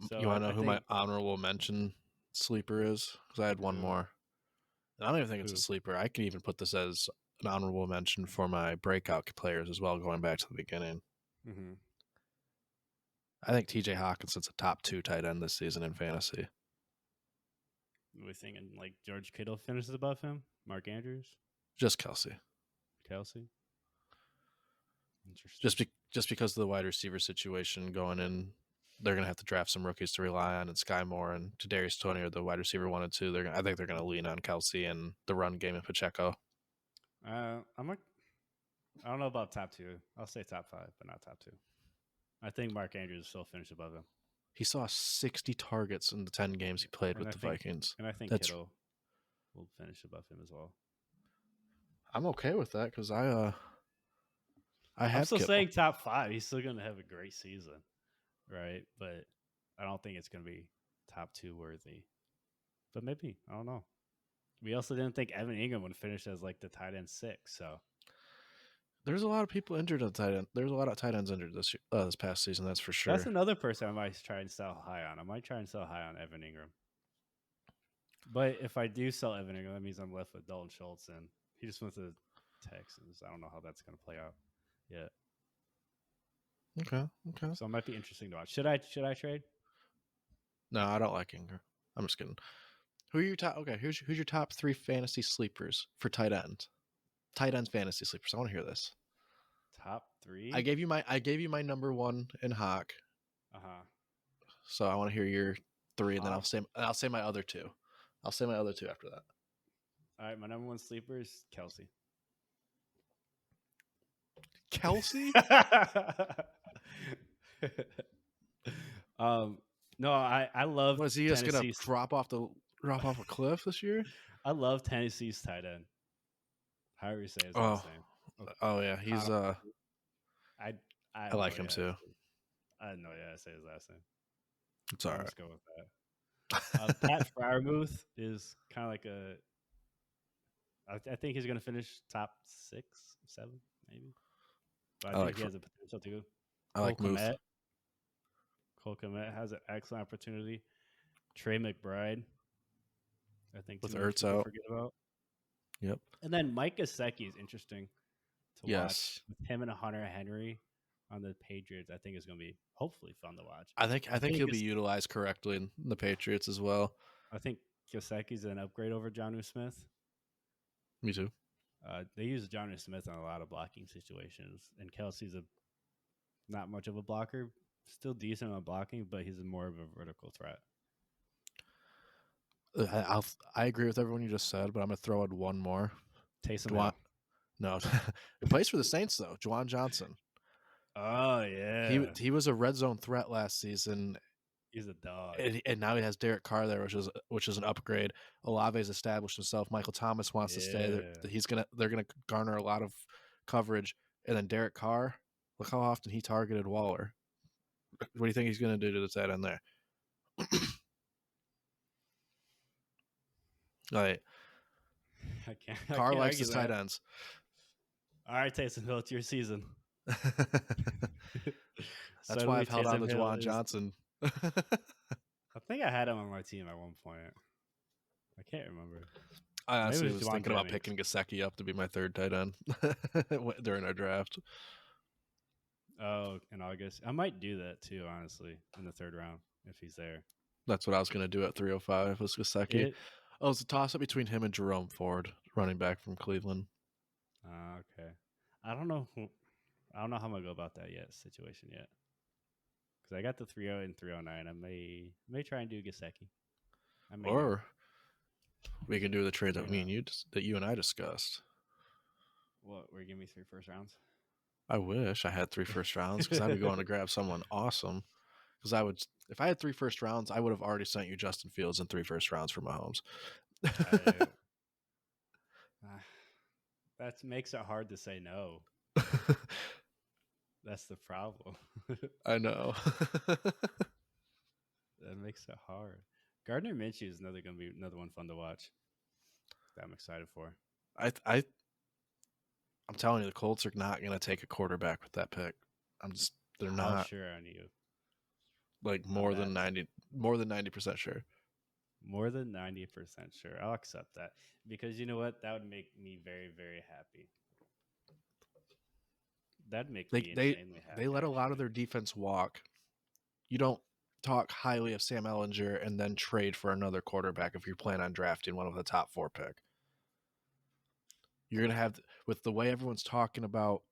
So you want to know who my honorable mention sleeper is? Because I had one more. And I don't even think it's a sleeper. I can even put this as an honorable mention for my breakout players as well, going back to the beginning. Mm-hmm. I think TJ Hawkinson's a top 2 tight end this season in fantasy. We're thinking like George Kittle finishes above him? Mark Andrews? Just Kelsey. Interesting. Just because of the wide receiver situation going in, they're going to have to draft some rookies to rely on, and Sky Moore and Kadarius Toney are the wide receiver 1 and 2. I think they're going to lean on Kelsey and the run game and Pacheco. I don't know about top 2. I'll say top 5, but not top 2. I think Mark Andrews will still finish above him. He saw 60 targets in the 10 games he played with the Vikings. And I think Kittle will finish above him as well. I'm okay with that because I'm still saying top 5. He's still going to have a great season, right? But I don't think it's going to be top 2 worthy. But maybe. I don't know. We also didn't think Evan Ingram would finish as like the tight end 6. So there's a lot of people injured at tight end. There's a lot of tight ends injured this past season. That's for sure. That's another person I might try and sell high on. I might try and sell high on Evan Ingram. But if I do sell Evan Ingram, that means I'm left with Dalton Schultz, and he just went to the Texans. I don't know how that's going to play out yet. Okay. So it might be interesting to watch. Should I trade? No, I don't like Ingram. I'm just kidding. Who are your top? Okay, who's your top 3 fantasy sleepers for tight end? Tight ends fantasy sleepers. I want to hear this. Top 3. I gave you my number 1 in Hawk. So I want to hear your 3, and then I'll say my other 2. I'll say my other 2 after that. All right, my number 1 sleeper is Kelsey. Kelsey? No, I love. Was he just gonna drop off a cliff this year? I love Tennessee's tight end. However you say his last name. Oh yeah, he's I like him too. I had no idea how to say his last name. It's all right. Let's go with that. Pat Freiermuth is kind of like I think he's going to finish top 6, 7, maybe. But I think he has the potential to. I like Muth. Cole Kmet has an excellent opportunity. Trey McBride, I think, with Ertz out. Forget about. Yep. And then Mike Gesicki is interesting to yes. watch. With him and Hunter Henry on the Patriots, I think is going to be hopefully fun to watch. I think he'll be utilized correctly in the Patriots as well. I think Gesicki's an upgrade over Jonnu Smith. Me too. They use Jonnu Smith in a lot of blocking situations, and Kelsey's not much of a blocker. Still decent on blocking, but he's more of a vertical threat. I agree with everyone you just said, but I'm going to throw in one more. Taysom Hill. No. He plays for the Saints, though. Juwan Johnson. Oh, yeah. He was a red zone threat last season. He's a dog. And now he has Derek Carr there, which is an upgrade. Olave's established himself. Michael Thomas wants to stay. They're gonna garner a lot of coverage. And then Derek Carr, look how often he targeted Waller. What do you think he's gonna do to the tight end there? Like, Carr likes his tight ends. All right, Taysom Hill, it's your season. That's why I've held on to Juwan Johnson. I think I had him on my team at one point. I can't remember. I honestly was thinking about picking Gesicki up to be my 3rd tight end during our draft. Oh, in August. I might do that too, honestly, in the 3rd round if he's there. That's what I was going to do at 305 was Gesicki. It's a toss-up between him and Jerome Ford, running back from Cleveland. Okay. I don't know how I'm going to go about that situation yet. Because I got the 308 and 309. I may try and do Gesicki. We can do the trade that Yeah. you and I discussed. What? Were you giving me 3 first rounds? I wish I had 3 first rounds because I'd be going to grab someone awesome. Because I would, if I had 3 first rounds, I would have already sent you Justin Fields and 3 first rounds for Mahomes. I, that makes it hard to say no. That's the problem. I know. That makes it hard. Gardner Minshew is going to be another one fun to watch. That I'm excited for. I'm telling you, the Colts are not going to take a quarterback with that pick. They're How not sure are you? like On more than that? 90% sure. More than 90% sure. I'll accept that because you know what? That would make me very, very happy. That'd make me insanely happy. They let a lot of actually. their defense walk. You don't talk highly of Sam Ellinger and then trade for another quarterback if you plan on drafting one of the top 4 pick. You're going to have, with the way everyone's talking about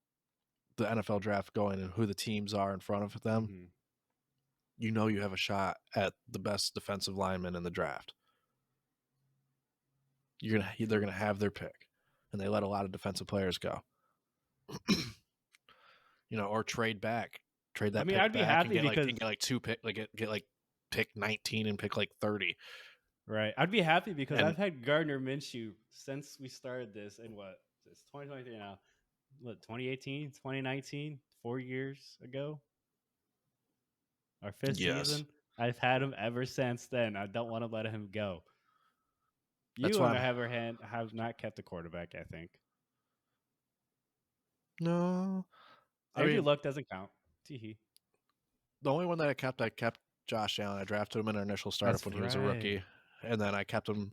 the NFL draft going and who the teams are in front of them, Mm-hmm. you know you have a shot at the best defensive lineman in the draft. They're gonna have their pick, and they let a lot of defensive players go. Or trade that pick I'd be back and happy get because like 2 pick, like get like pick 19 and pick like 30. right. I'd be happy because And I've had Gardner Minshew since we started this in what? It's 2023 now. What, 2018, 2019, 4 years ago? Our 5th yes, season. I've had him ever since then. I don't want to let him go. that's You, why on the I'm other hand, have not kept a quarterback, I think. no. I Andrew mean, Luck doesn't count. Teehee. the only one that I kept Josh Allen. I drafted him in our initial startup That's when he was a right. rookie, and then I kept him.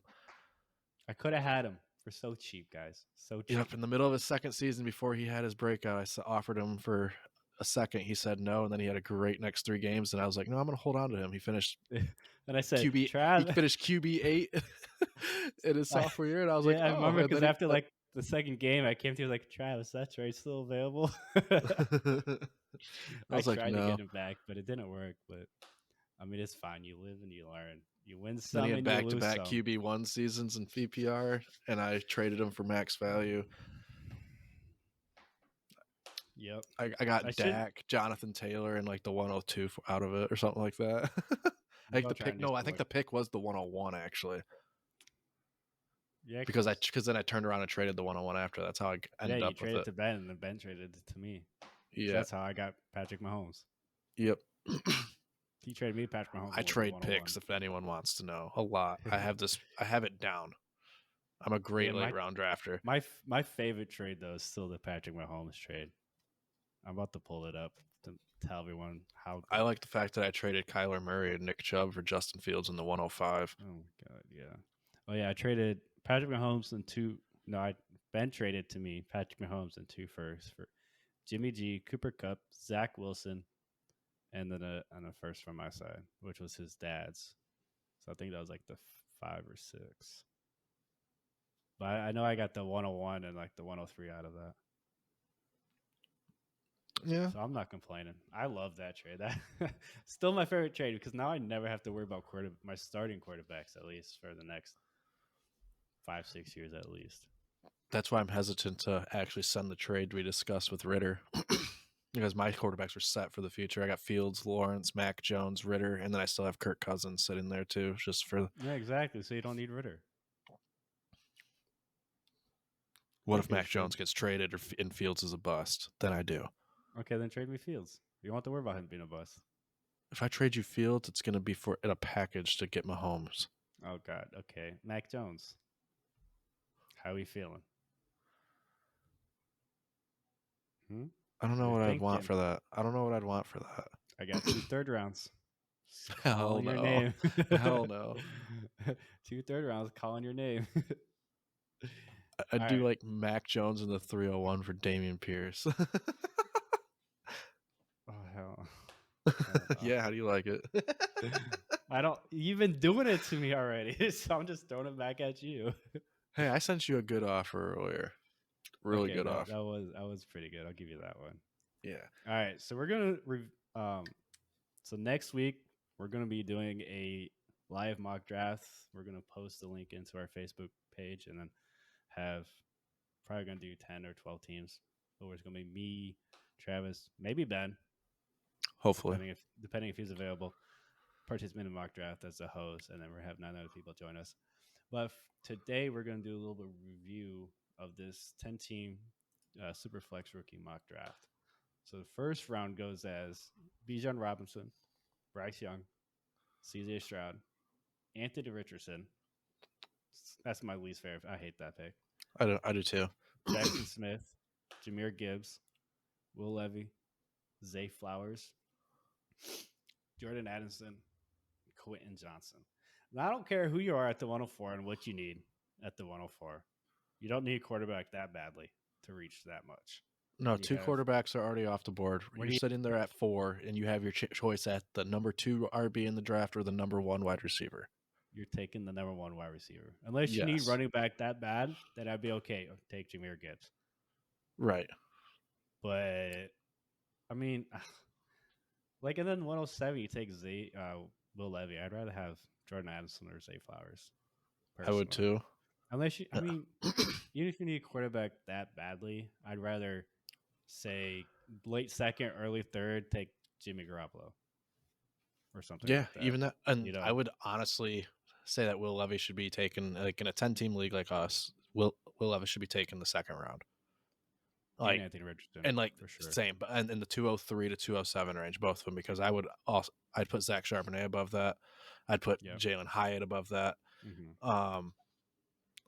I could have had him for so cheap, guys. So cheap. Yep, in the middle of his second season before he had his breakout, offered him for a second. He said no, and then he had a great next 3 games, and I was like, no, I'm going to hold on to him. He finished And I said, QB. He Trav. finished QB 8 in his I, sophomore year, and I was like, yeah, I oh, remember and because then he. after like the second game, I came to you like, Travis, that trade still available? I I was like, tried to no. get him back, but it didn't work. But I mean, it's fine. You live and you learn. You win Then he some had and you back to lose back some. QB1 seasons in PPR, and I traded him for max value. Yep. I I got should. Dak, Jonathan Taylor, and like the 102 out of it or something like that. I Maybe think I'll the try pick. and do No, I some think more. the pick was the 101 actually, Yeah, because then I turned around and traded the 101 after. That's how I yeah, ended you up with traded it. to Ben, and then Ben traded it to me. So Yeah. that's how I got Patrick Mahomes. Yep. He traded me Patrick Mahomes I with the trade 101. picks if anyone wants to know. A lot. I have it down. I'm a Yeah, great late round drafter. my favorite trade though is still the Patrick Mahomes trade. I'm about to pull it up to tell everyone how I good. like the fact that I traded Kyler Murray and Nick Chubb for Justin Fields in the 105. Oh god, yeah. Oh yeah, I traded Patrick Mahomes and 2. No, Ben traded to me Patrick Mahomes and 2 firsts for Jimmy G, Cooper Cup, Zach Wilson, and then a first from my side, which was his dad's. So I think that was like the 5 or 6. But I know I got the 101 and like the 103 out of that. Yeah. So I'm not complaining. I love that trade. That still my favorite trade because now I never have to worry about my starting quarterbacks at least for the next 5-6 years at least. That's why I'm hesitant to actually send the trade we discussed with Ritter. Because my quarterbacks are set for the future. I got Fields, Lawrence, Mac Jones, Ritter, and then I still have Kirk Cousins sitting there too, just for Yeah, exactly. So you don't need Ritter. what if Maybe you Mac should. Jones gets traded and Fields is a bust? Then I do. Okay, then trade me Fields. You don't have to worry about him being a bust. If I trade you Fields, it's going to be in a package to get Mahomes. Oh God. Okay, Mac Jones. How are we feeling? I don't know You're what I'd want thinking. for that. I don't know what I'd want for that. I got 2 third rounds. Hell Calling your no. name. Hell no. 2 third rounds calling your name. I'd All do right. like Mac Jones in the 301 for Damian Pierce. Oh hell. Hell no. Yeah, how do you like it? I don't. You've been doing it to me already, so I'm just throwing it back at you. Hey, I sent you a good offer earlier. Really Okay, good that offer. was pretty good. I'll give you that one. Yeah. All right, so we're gonna so next week we're gonna be doing a live mock draft. We're gonna post the link into our Facebook page, and then have probably gonna do 10 or 12 teams. But it's gonna be me, Travis, maybe Ben, Hopefully. depending if he's available. Participant in mock draft as the host, and then we're have 9 other people join us. But today we're gonna do a little bit of review of this 10-team Superflex rookie mock draft. So the first round goes as Bijan Robinson, Bryce Young, CJ Stroud, Anthony Richardson. That's my least favorite. I hate that pick. I do too. Jackson Smith, Jameer Gibbs, Will Levy, Zay Flowers, Jordan Addison, Quentin Johnson. Now, I don't care who you are at the 104 and what you need at the 104. You don't need a quarterback that badly to reach that much. No, two quarterbacks are already off the board. You're sitting there at 4, and you have your choice at the number 2 RB in the draft or the number 1 wide receiver. You're taking the number 1 wide receiver. Unless you need running back that bad, then I'd be okay. Take Jameer Gibbs. Right. But, I mean, like, and then 107, you take Will Levy. I'd rather have Jordan Addison or Zay Flowers. Personally. I would too. Unless you, I mean, even if you need a quarterback that badly, I'd rather say late second, early third, take Jimmy Garoppolo or something. Yeah, like that. Even that. And I would honestly say that Will Levy should be taken, like in a 10-team league like us. Will Levis should be taken the second round. Like Anthony Richardson, and like for sure. Same, but in the 203 to 207 range, both of them, because I'd put Zach Charbonnet above that. I'd put Jalen Hyatt above that. Mm-hmm.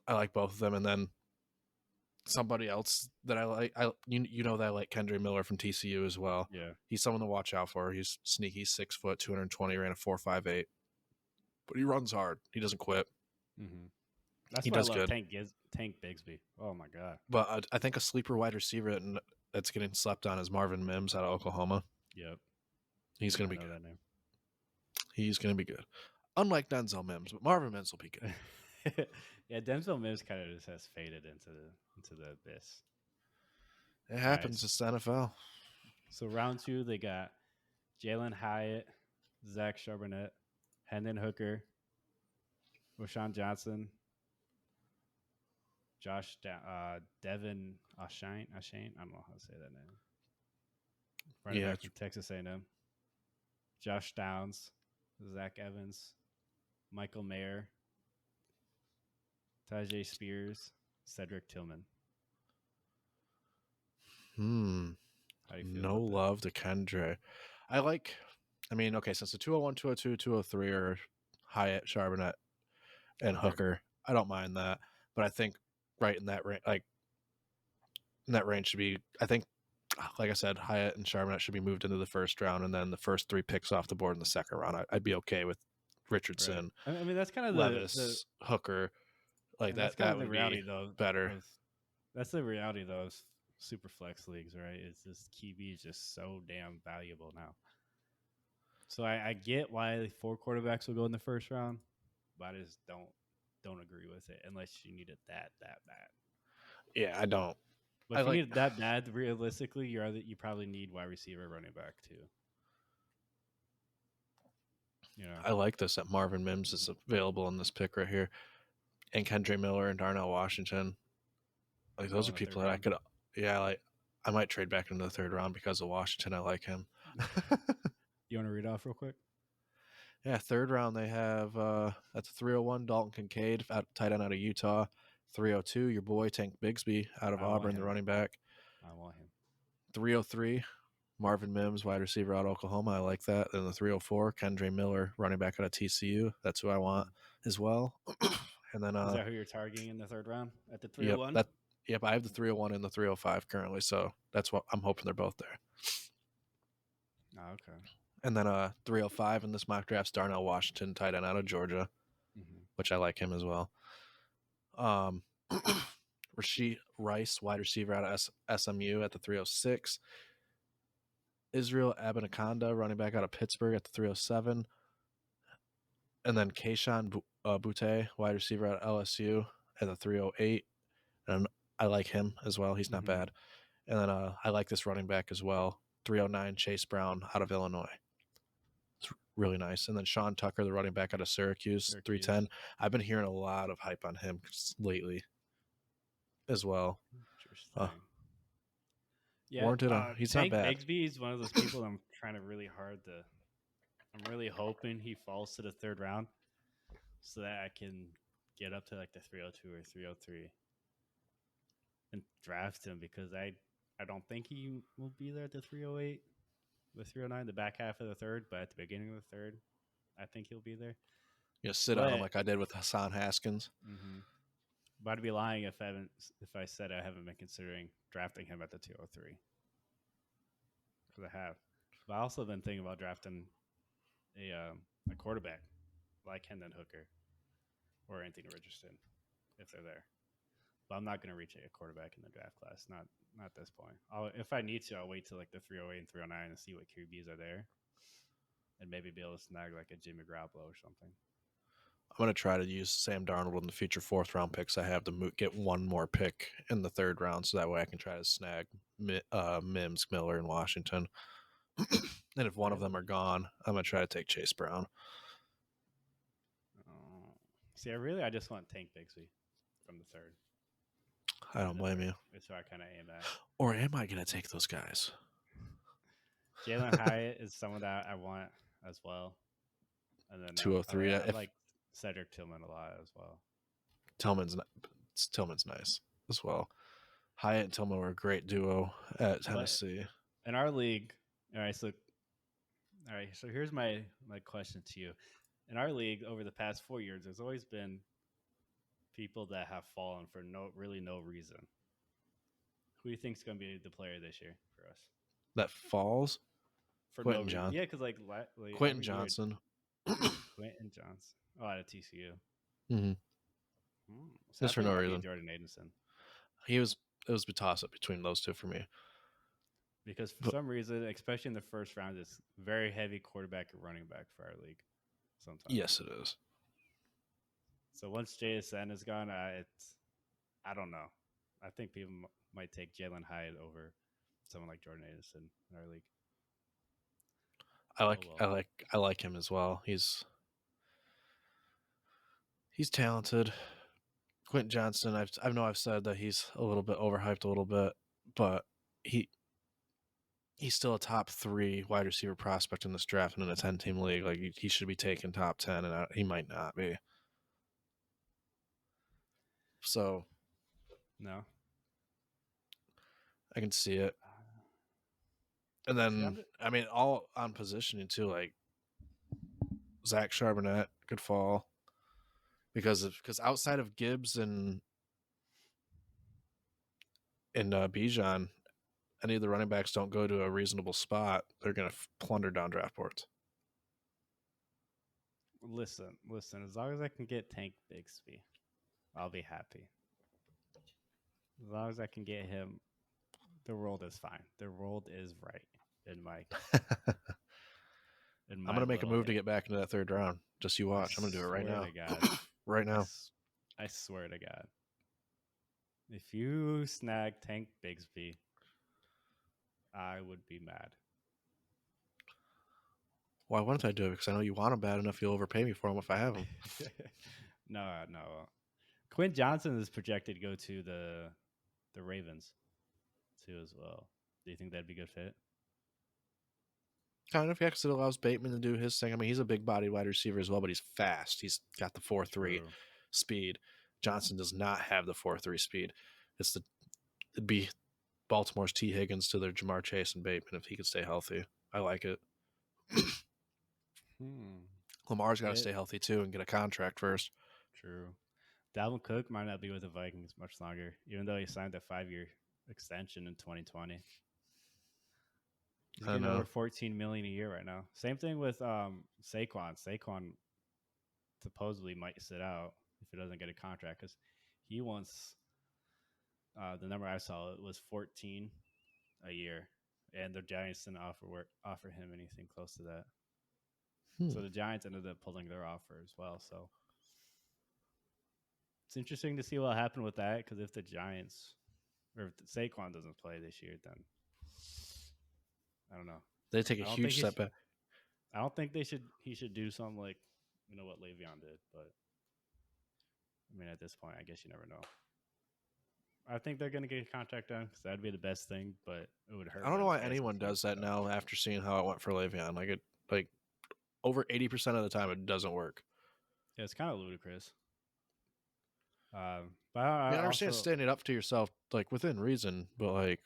I like both of them, and then somebody else that I like, you know that I like Kendre Miller from TCU as well. Yeah, he's someone to watch out for. He's sneaky, 6 foot, 220, ran a 4.58, but he runs hard. He doesn't quit. Mm-hmm. That's he why does I love good. Tank Bigsby. Oh my god! But I think a sleeper wide receiver that's getting slept on is Marvin Mims out of Oklahoma. Yep, he's going to be good. That name. He's going to be good. Unlike Denzel Mims, but Marvin Mims will be good. Yeah, Denzel Mims kind of just has faded into the abyss. It happens. It's the NFL. So round 2, they got Jalen Hyatt, Zach Charbonnet, Hendon Hooker, Rashawn Johnson, Devin Ashane. I don't know how to say that name. Running back from Texas A&M. Josh Downs, Zach Evans, Michael Mayer, Tajay Spears, Cedric Tillman. No love to Kendre. Since the 201, 202, 203 are Hyatt, Charbonnet, and Hooker, I don't mind that. But I think right in that range, should be, I think, like I said, Hyatt and Charbonnet should be moved into the first round, and then the first 3 picks off the board in the second round. I'd be okay with Richardson. Right. I mean, that's kind of Levis, Hooker, like that. That would be better. That's the reality, though, of super flex leagues, right? It's just QB is just so damn valuable now. So I get why 4 quarterbacks will go in the first round, but I just don't agree with it unless you need it that bad. Yeah, I don't. But if you need it that bad, realistically, you probably need wide receiver, running back too. I like this that Marvin Mims is available in this pick right here, and Kendre Miller and Darnell Washington. Like those are people that I could. Yeah, I might trade back into the 3rd round because of Washington. I like him. You want to read off real quick? Yeah, 3rd round they have at the 301 Dalton Kincaid, tight end out of Utah. 302 your boy Tank Bigsby out of Auburn, the running back. I want him. 303 Marvin Mims, wide receiver out of Oklahoma. I like that. Then the 304 Kendre Miller, running back out of TCU. That's who I want as well. And then is that who you're targeting in the 3rd round at the 301? Yep, I have the 301 and the 305 currently, so that's what I'm hoping they're both there. Oh, okay. And then 305 in this mock draft's Darnell Washington, tight end out of Georgia, which I like him as well. Rashee Rice, wide receiver out of SMU at the 306. Israel Abinaconda, running back out of Pittsburgh at the 307. And then Kayshon Boutte, wide receiver out of LSU at the 308. And I like him as well. He's not bad. And then I like this running back as well. 309 Chase Brown out of Illinois. It's really nice. And then Sean Tucker, the running back out of Syracuse. 310. I've been hearing a lot of hype on him lately as well. Interesting. Yeah, Warranted. He's Tank not bad. Bigsby is one of those people I'm trying to really hard to. I'm really hoping he falls to the third round so that I can get up to like the 302 or 303 and draft him because I don't think he will be there at the 308, the 309, the back half of the third, but at the beginning of the third, I think he'll be there. Sit on him like I did with Hassan Haskins. Mm-hmm. But I'd be lying if I said I haven't been considering drafting him at the 203 because I have. But I also been thinking about drafting a quarterback like Hendon Hooker or Anthony Richardson if they're there. But I'm not going to reach a quarterback in the draft class. Not at this point. If I need to, I'll wait till like the 308 and 309 and see what QBs are there, and maybe be able to snag like a Jimmy Garoppolo or something. I'm going to try to use Sam Darnold in the future 4th round picks I have to get one more pick in the 3rd round, so that way I can try to snag Mims, Miller, and Washington. And if one of them are gone, I'm going to try to take Chase Brown. See, I just want Tank Bigsby from the 3rd. I don't blame you. That's what I kind of aim at. Or am I going to take those guys? Jalen Hyatt is someone that I want as well. And then 203. I like Cedric Tillman a lot as well. Tillman's nice as well. Hyatt and Tillman were a great duo at Tennessee. But in our league, all right, so here's my question to you. In our league, over the past 4 years, there's always been people that have fallen for no reason. Who do you think is going to be the player this year for us? That falls? For Quentin Johnson. Yeah, because like Quentin Johnson. Quentin Johnson. Oh, out of TCU. Mm-hmm. Just for no reason. Jordan Addison. It was a toss up between those two for me. Because for some reason, especially in the first round, it's very heavy quarterback and running back for our league. Sometimes. Yes, it is. So once JSN is gone, I don't know. I think people might take Jalen Hyatt over someone like Jordan Addison in our league. I like him as well. He's talented. Quentin Johnson, I know I've said that he's a little bit overhyped a little bit, but he's still a top 3 wide receiver prospect in this draft and in a 10-team league. Like he should be taken top 10, and he might not be. So, no, I can see it. And then, I mean, all on positioning too. Like Zach Charbonnet could fall because outside of Gibbs and Bijan, any of the running backs don't go to a reasonable spot. They're going to plunder down draft boards. Listen. As long as I can get Tank Bigsby, I'll be happy. As long as I can get him, the world is fine. The world is right in my. I'm going to make a move to get back into that 3rd round. Just you watch. I'm going to do it right now. Right now. I swear to God. If you snag Tank Bigsby, I would be mad. Why wouldn't I do it? Because I know you want him bad enough. You'll overpay me for him if I have him. No. Quentin Johnson is projected to go to the Ravens too as well. Do you think that'd be a good fit? Kind of, yeah, because it allows Bateman to do his thing. I mean, he's a big body wide receiver as well, but he's fast. He's got the 4.3 speed. Johnson does not have the 4.3 speed. It'd be Baltimore's T. Higgins to their Jamar Chase and Bateman if he could stay healthy. I like it. Lamar's got to stay healthy too and get a contract first. True. Dalvin Cook might not be with the Vikings much longer, even though he signed a 5-year extension in 2020. He's getting over $14 million a year right now. Same thing with Saquon. Saquon supposedly might sit out if he doesn't get a contract because he wants the number I saw it was 14 a year, and the Giants didn't offer him anything close to that. So the Giants ended up pulling their offer as well. So it's interesting to see what happened with that because if the Giants or if Saquon doesn't play this year, then I don't know. They take a huge step back. I don't think he should do something like what Le'Veon did, but I mean at this point, I guess you never know. I think they're gonna get a contract done because that'd be the best thing, but it would hurt I don't for know the why fantasy anyone team. does that now after seeing how it went for Le'Veon. Like over 80% of the time it doesn't work. Yeah, it's kind of ludicrous. But I I mean, I understand also standing up to yourself like within reason, but like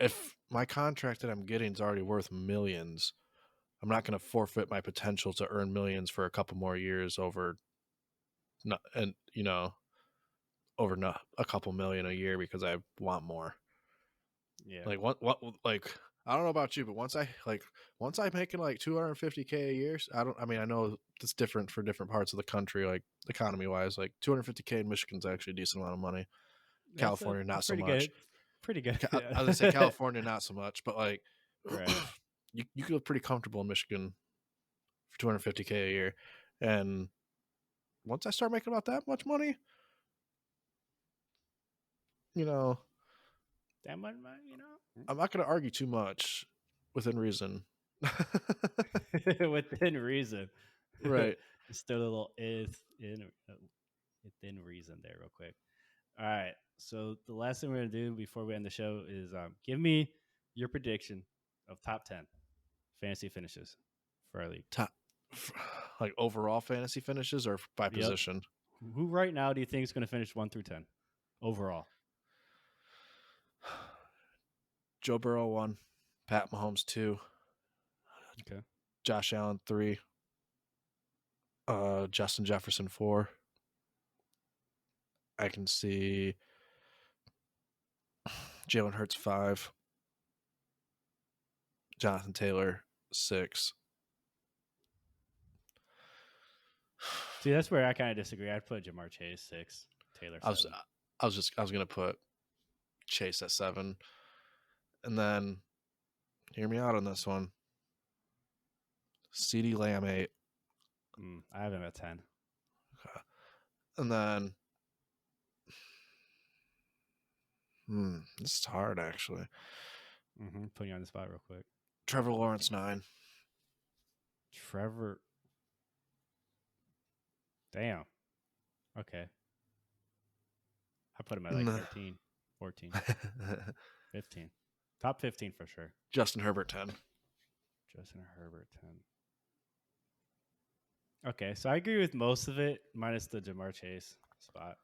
if my contract that I'm getting is already worth millions, I'm not going to forfeit my potential to earn millions for a couple more years over not, and over not a couple million a year because I want more. yeah. Like what like I don't know about you, but once I'm making like 250K a year, I mean I know it's different for different parts of the country, like economy wise. Like 250K in Michigan's actually a decent amount of money. California not That's so pretty much. good. Pretty good. I was gonna say California not so much, but like Right. you feel pretty comfortable in Michigan for 250K a year. And once I start making about that much money, you know, That much money. I'm not going to argue too much within reason. Within reason. Right. Just throw a little within reason there, real quick. All right. So the last thing we're gonna do before we end the show is give me your prediction of top 10 fantasy finishes for our league. Top, like overall fantasy finishes or by Yep. position? Who right now do you think is going to finish 1 through 10 overall? Joe Burrow 1, Pat Mahomes 2, Okay. Josh Allen 3, Justin Jefferson 4. I can see Jalen Hurts 5, Jonathan Taylor 6. See, that's where I kind of disagree. I'd put Jamar Chase 6, Taylor 7. I was gonna put Chase at 7, and then hear me out on this one. CeeDee Lamb 8. I have him at 10. Okay. And then this is hard actually. Putting you on the spot real quick. Trevor Lawrence 9. Trevor. Damn. Okay. I put him at like 13, 14, 15. Top 15 for sure. Justin Herbert 10. Justin Herbert 10. Okay, so I agree with most of it, minus the Jamar Chase spot.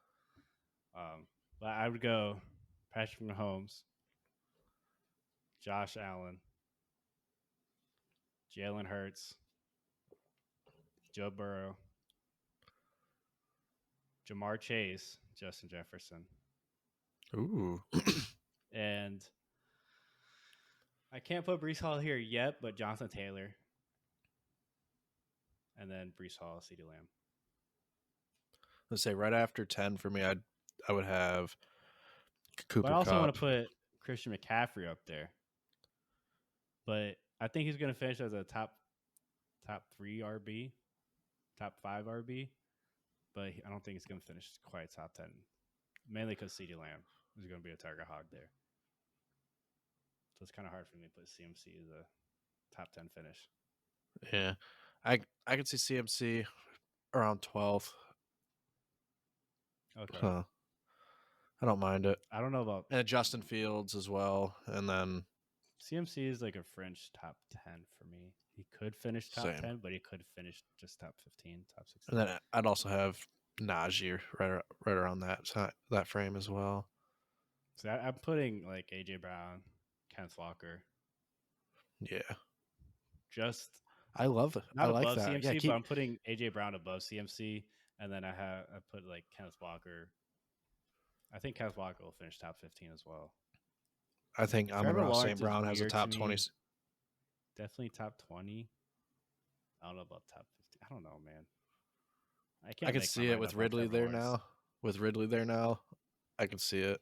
But I would go Patrick Mahomes, Josh Allen, Jalen Hurts, Joe Burrow, Jamar Chase, Justin Jefferson. Ooh. And I can't put Breece Hall here yet, but Jonathan Taylor. And then Breece Hall, CeeDee Lamb. Let's say right after 10 for me, I would have Cooper But I also Kupp. want to put Christian McCaffrey up there. But I think he's going to finish as a top 3 RB, top 5 RB. But I don't think he's going to finish quite top 10. Mainly because CeeDee Lamb is going to be a target hog there. So it's kind of hard for me to put CMC as a top 10 finish. Yeah. I could see CMC around 12th. Okay. Huh. I don't mind it. I don't know about... And Justin Fields as well. And then... CMC is like a fringe top 10 for me. He could finish top 10, but he could finish just top 15, top 16. And then I'd also have Najee right around that frame as well. So I'm putting like AJ Brown, Kenneth Walker. Yeah. Just I love it. Not I like above that. CMC, but I'm putting AJ Brown above CMC, and then I put like Kenneth Walker. I think Kenneth Walker will finish top 15 as well. I think Amon-Ra St. Brown has a top 20. Definitely top 20. I don't know about top 50. I don't know, man. I can see it with Ridley there now. With Ridley there now, I can see it.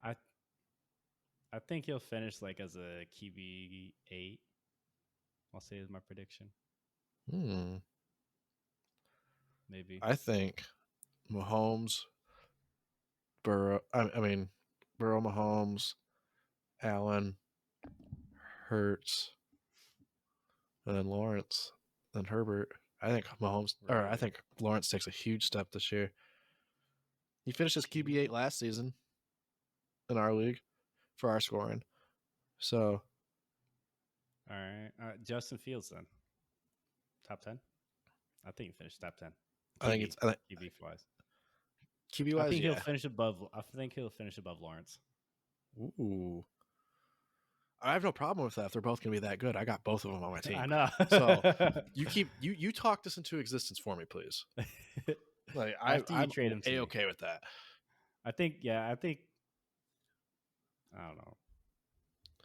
I think he'll finish like as a QB 8. I'll say is my prediction. Maybe. I think Mahomes, Burrow. I mean, Burrow, Mahomes, Allen, Hurts, and then Lawrence, then Herbert. I think Mahomes, or I Right. think Lawrence takes a huge step this year. He finished as QB8 last season in our league for our scoring. So All right. Justin Fields then. Top 10? I think he finished top 10. I think it's QB wise. QB I wise. think Yeah. he'll finish above. I think he'll finish above Lawrence. Ooh. I have no problem with that. If they're both gonna be that good, I got both of them on my team. I know. So you talk this into existence for me, please. Like I'm trade him to me. okay with that. I think. I don't know.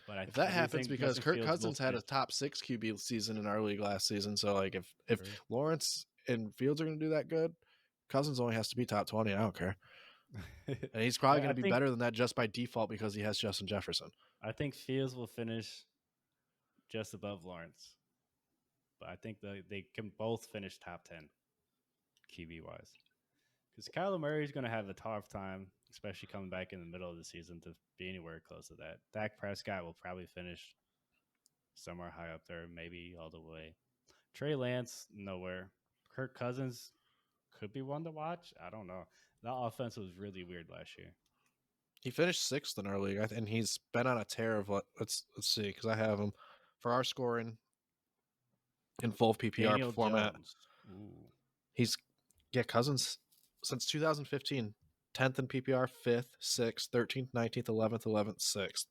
But If that happens, because Kirk Cousins had a top 6 QB season in our league last season, so like if Lawrence and Fields are going to do that good, Cousins only has to be top 20. I don't care, and he's probably going to be better than that just by default because he has Justin Jefferson. I think Fields will finish just above Lawrence, but I think they can both finish top 10 QB wise. Because Kyler Murray is going to have a tough time, especially coming back in the middle of the season, to be anywhere close to that. Dak Prescott will probably finish somewhere high up there, maybe all the way. Trey Lance, nowhere. Kirk Cousins could be one to watch. I don't know. That offense was really weird last year. He finished 6th in our league, and he's been on a tear of let's see, because I have him for our scoring in full PPR Daniel format. Jones. Ooh. He's Cousins since 2015, 10th in PPR, 5th, 6th, 13th, 19th, 11th, 11th, 6th.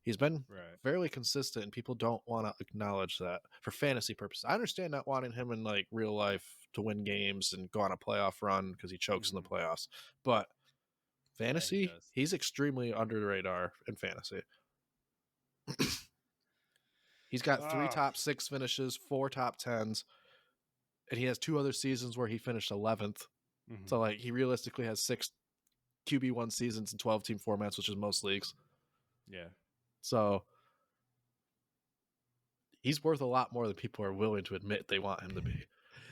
He's been fairly consistent, and people don't want to acknowledge that for fantasy purposes. I understand not wanting him in like real life to win games and go on a playoff run because he chokes in the playoffs, but fantasy, he's extremely under the radar in fantasy. He's got 3 top 6 finishes, 4 top 10s, and he has 2 other seasons where he finished 11th. Mm-hmm. So like he realistically has 6 QB1 seasons in 12 team formats, which is most leagues. Yeah. So he's worth a lot more than people are willing to admit they want him to be.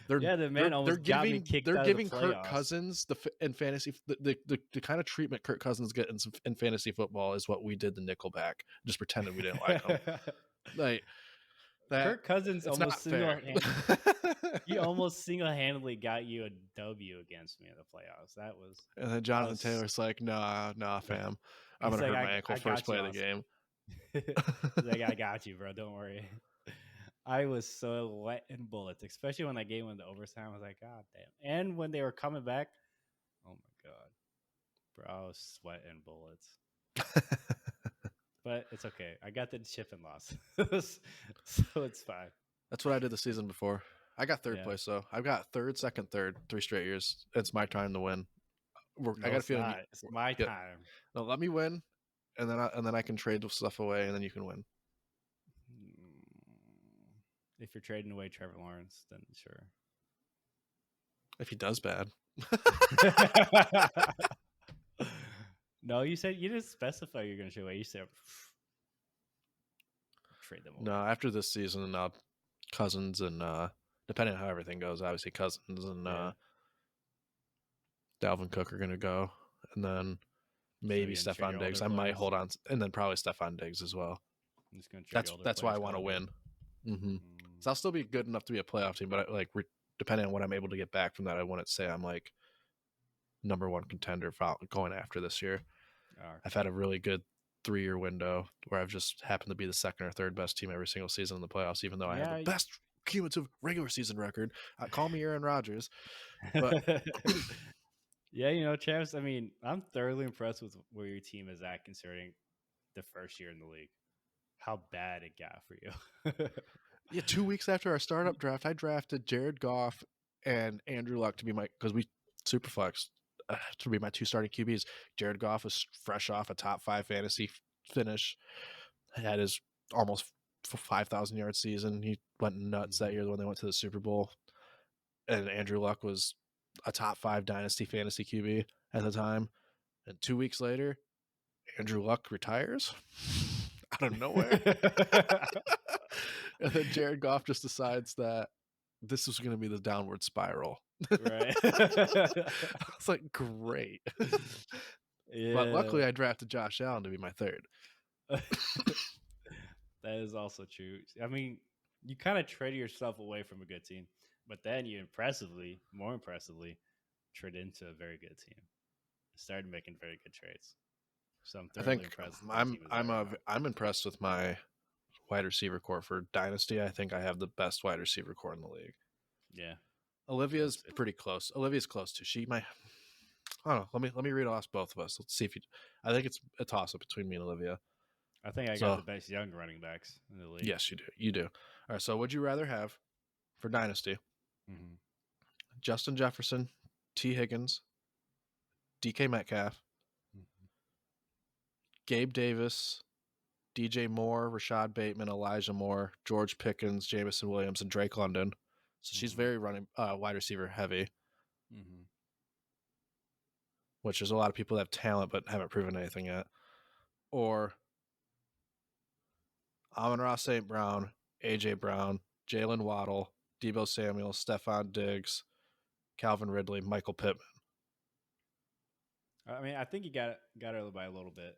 The man almost got me kicked out of the playoffs. Kirk Cousins in fantasy the kind of treatment Kirk Cousins gets in fantasy football is what we did to Nickelback, just pretending we didn't like him. Like that, Kirk Cousins almost single-handedly got you a W against me in the playoffs. That was. And then Jonathan Taylor's like, nah, fam. I'm gonna hurt my ankle first play of the game. He's like, I got you, bro. Don't worry. I was so wet in bullets, especially when that game went to overtime. I was like, God damn. And when they were coming back, oh my God. Bro, I was sweating bullets. But it's okay. I got the chip and loss. So it's fine. That's what I did the season before. I got 3rd place, though. I've got 3rd, 2nd, 3rd, 3 straight years. It's my time to win. I got a feeling. It's my time. No, let me win, and then I can trade stuff away, and then you can win. If you're trading away Trevor Lawrence, then sure. If he does bad. No, you didn't specify you're going to trade away. You said trade them away. No, after this season, Cousins and depending on how everything goes, obviously Cousins and Dalvin Cook are going to go, and then maybe Stephon Diggs. I might hold on, and then probably Stephon Diggs as well. That's why I want to win. Mm-hmm. So I'll still be good enough to be a playoff team, but depending on what I'm able to get back from that, I wouldn't say I'm like number 1 contender going after this year. Okay. I've had a really good 3-year window where I've just happened to be the 2nd or 3rd best team every single season in the playoffs, even though I have the best cumulative regular season record. Call me Aaron Rodgers. But yeah, Travis, I mean, I'm thoroughly impressed with where your team is at considering the first year in the league. How bad it got for you. Yeah, 2 weeks after our startup draft, I drafted Jared Goff and Andrew Luck to be because we superflexed to be my 2 starting QBs. Jared Goff was fresh off a top 5 fantasy finish, had his almost 5,000 yard season. He went nuts that year when they went to the Super Bowl. And Andrew Luck was a top 5 dynasty fantasy QB at the time. And 2 weeks later, Andrew Luck retires out of nowhere. And then Jared Goff just decides that this is going to be the downward spiral. Right. It's like, great. Yeah. But luckily I drafted Josh Allen to be my 3rd. That is also true. I mean, you kind of traded yourself away from a good team, but then you more impressively, traded into a very good team. Started making very good trades. So I'm I thoroughly think impressed with where the I'm team is at I'm right uh, now. I'm impressed with my wide receiver core for Dynasty. I think I have the best wide receiver core in the league. Yeah, Olivia's that's it. pretty close. Olivia's close too. She might. I don't know. Let me read off both of us. Let's see if you. I think it's a toss up between me and Olivia. I think I got So the best young running backs in the league. yes, you do. You do. All right. So would you rather have for Dynasty Mm-hmm. Justin Jefferson, T Higgins, DK Metcalf, Mm-hmm. Gabe Davis, DJ Moore, Rashad Bateman, Elijah Moore, George Pickens, Jamison Williams, and Drake London. So she's Mm-hmm. very running wide receiver heavy, Mm-hmm. which there's a lot of people that have talent but haven't proven anything yet. Or Amon-Ra St. Brown, AJ Brown, Jalen Waddle, Debo Samuel, Stephon Diggs, Calvin Ridley, Michael Pittman. I mean, I think you got her by a little bit.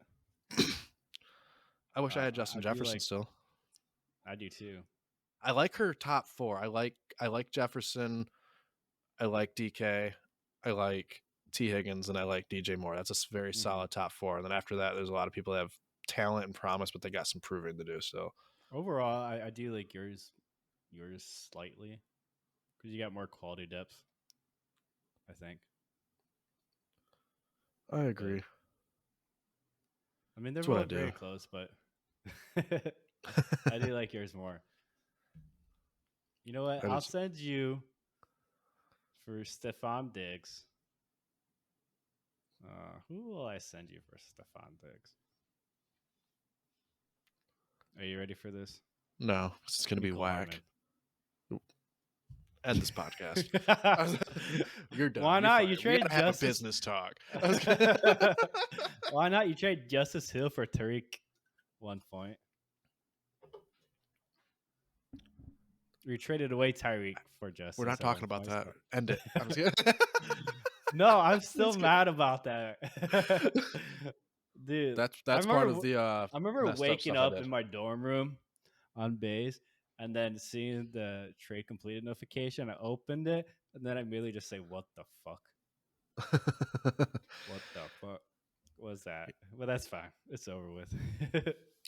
I wish I had Justin I do Jefferson like. still. I do too. I like her top four. I like Jefferson. I like DK. I like T Higgins, and I like DJ Moore. That's a very Mm-hmm. solid top four. And then after that, there's a lot of people that have talent and promise, but they got some proving to do. So Overall, I do like yours slightly because you got more quality depth. I think. I But agree. I mean, they're That's what I both do. very close, but I do like yours more. You know what? I I'll just, send you for Stephon Diggs. Who will I send you for Stephon Diggs? Are you ready for this? no, it's going to be Michael whack. Hardman. End this podcast. You're done. Why You're not? fired. You We trade gotta have a Justice. business talk. Why not? You trade Justice Hill for Tariq 1 point. We traded away Tyreek for Justice. We're not at 1 talking about point, that. so- End it. I'm just kidding. No, I'm still Just kidding. mad about that. Dude, That's part of the I remember messed up waking stuff I up did. in my dorm room on base and then seeing the trade completed notification. I opened it and then I immediately just say, "What the fuck? What the fuck was that?" But that's fine. It's over with.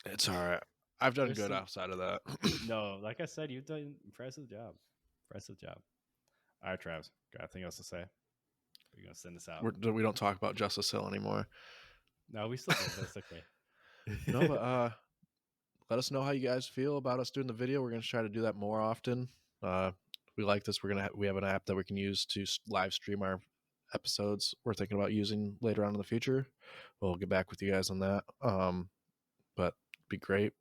It's all right. I've done There's good some- outside of that. No, like I said, you've done impressive job. Impressive job. All right, Travis. Got anything else to say? We're gonna send this out. We don't talk about Justice Hill anymore. No, we still do. That's okay. No, but let us know how you guys feel about us doing the video. We're gonna try to do that more often. We like this. We have an app that we can use to live stream our episodes. We're thinking about using later on in the future. We'll get back with you guys on that. But it'd be great.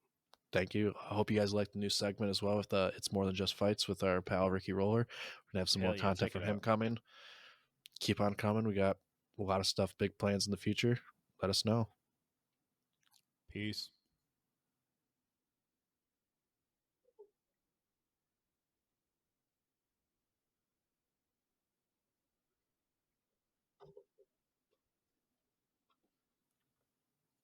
Thank you. I hope you guys like the new segment as well with It's More Than Just Fights with our pal Ricky Roller. We're gonna have some Hell more yeah, content check from it him out. coming. Keep on coming. We got a lot of stuff, big plans in the future. Let us know. Peace.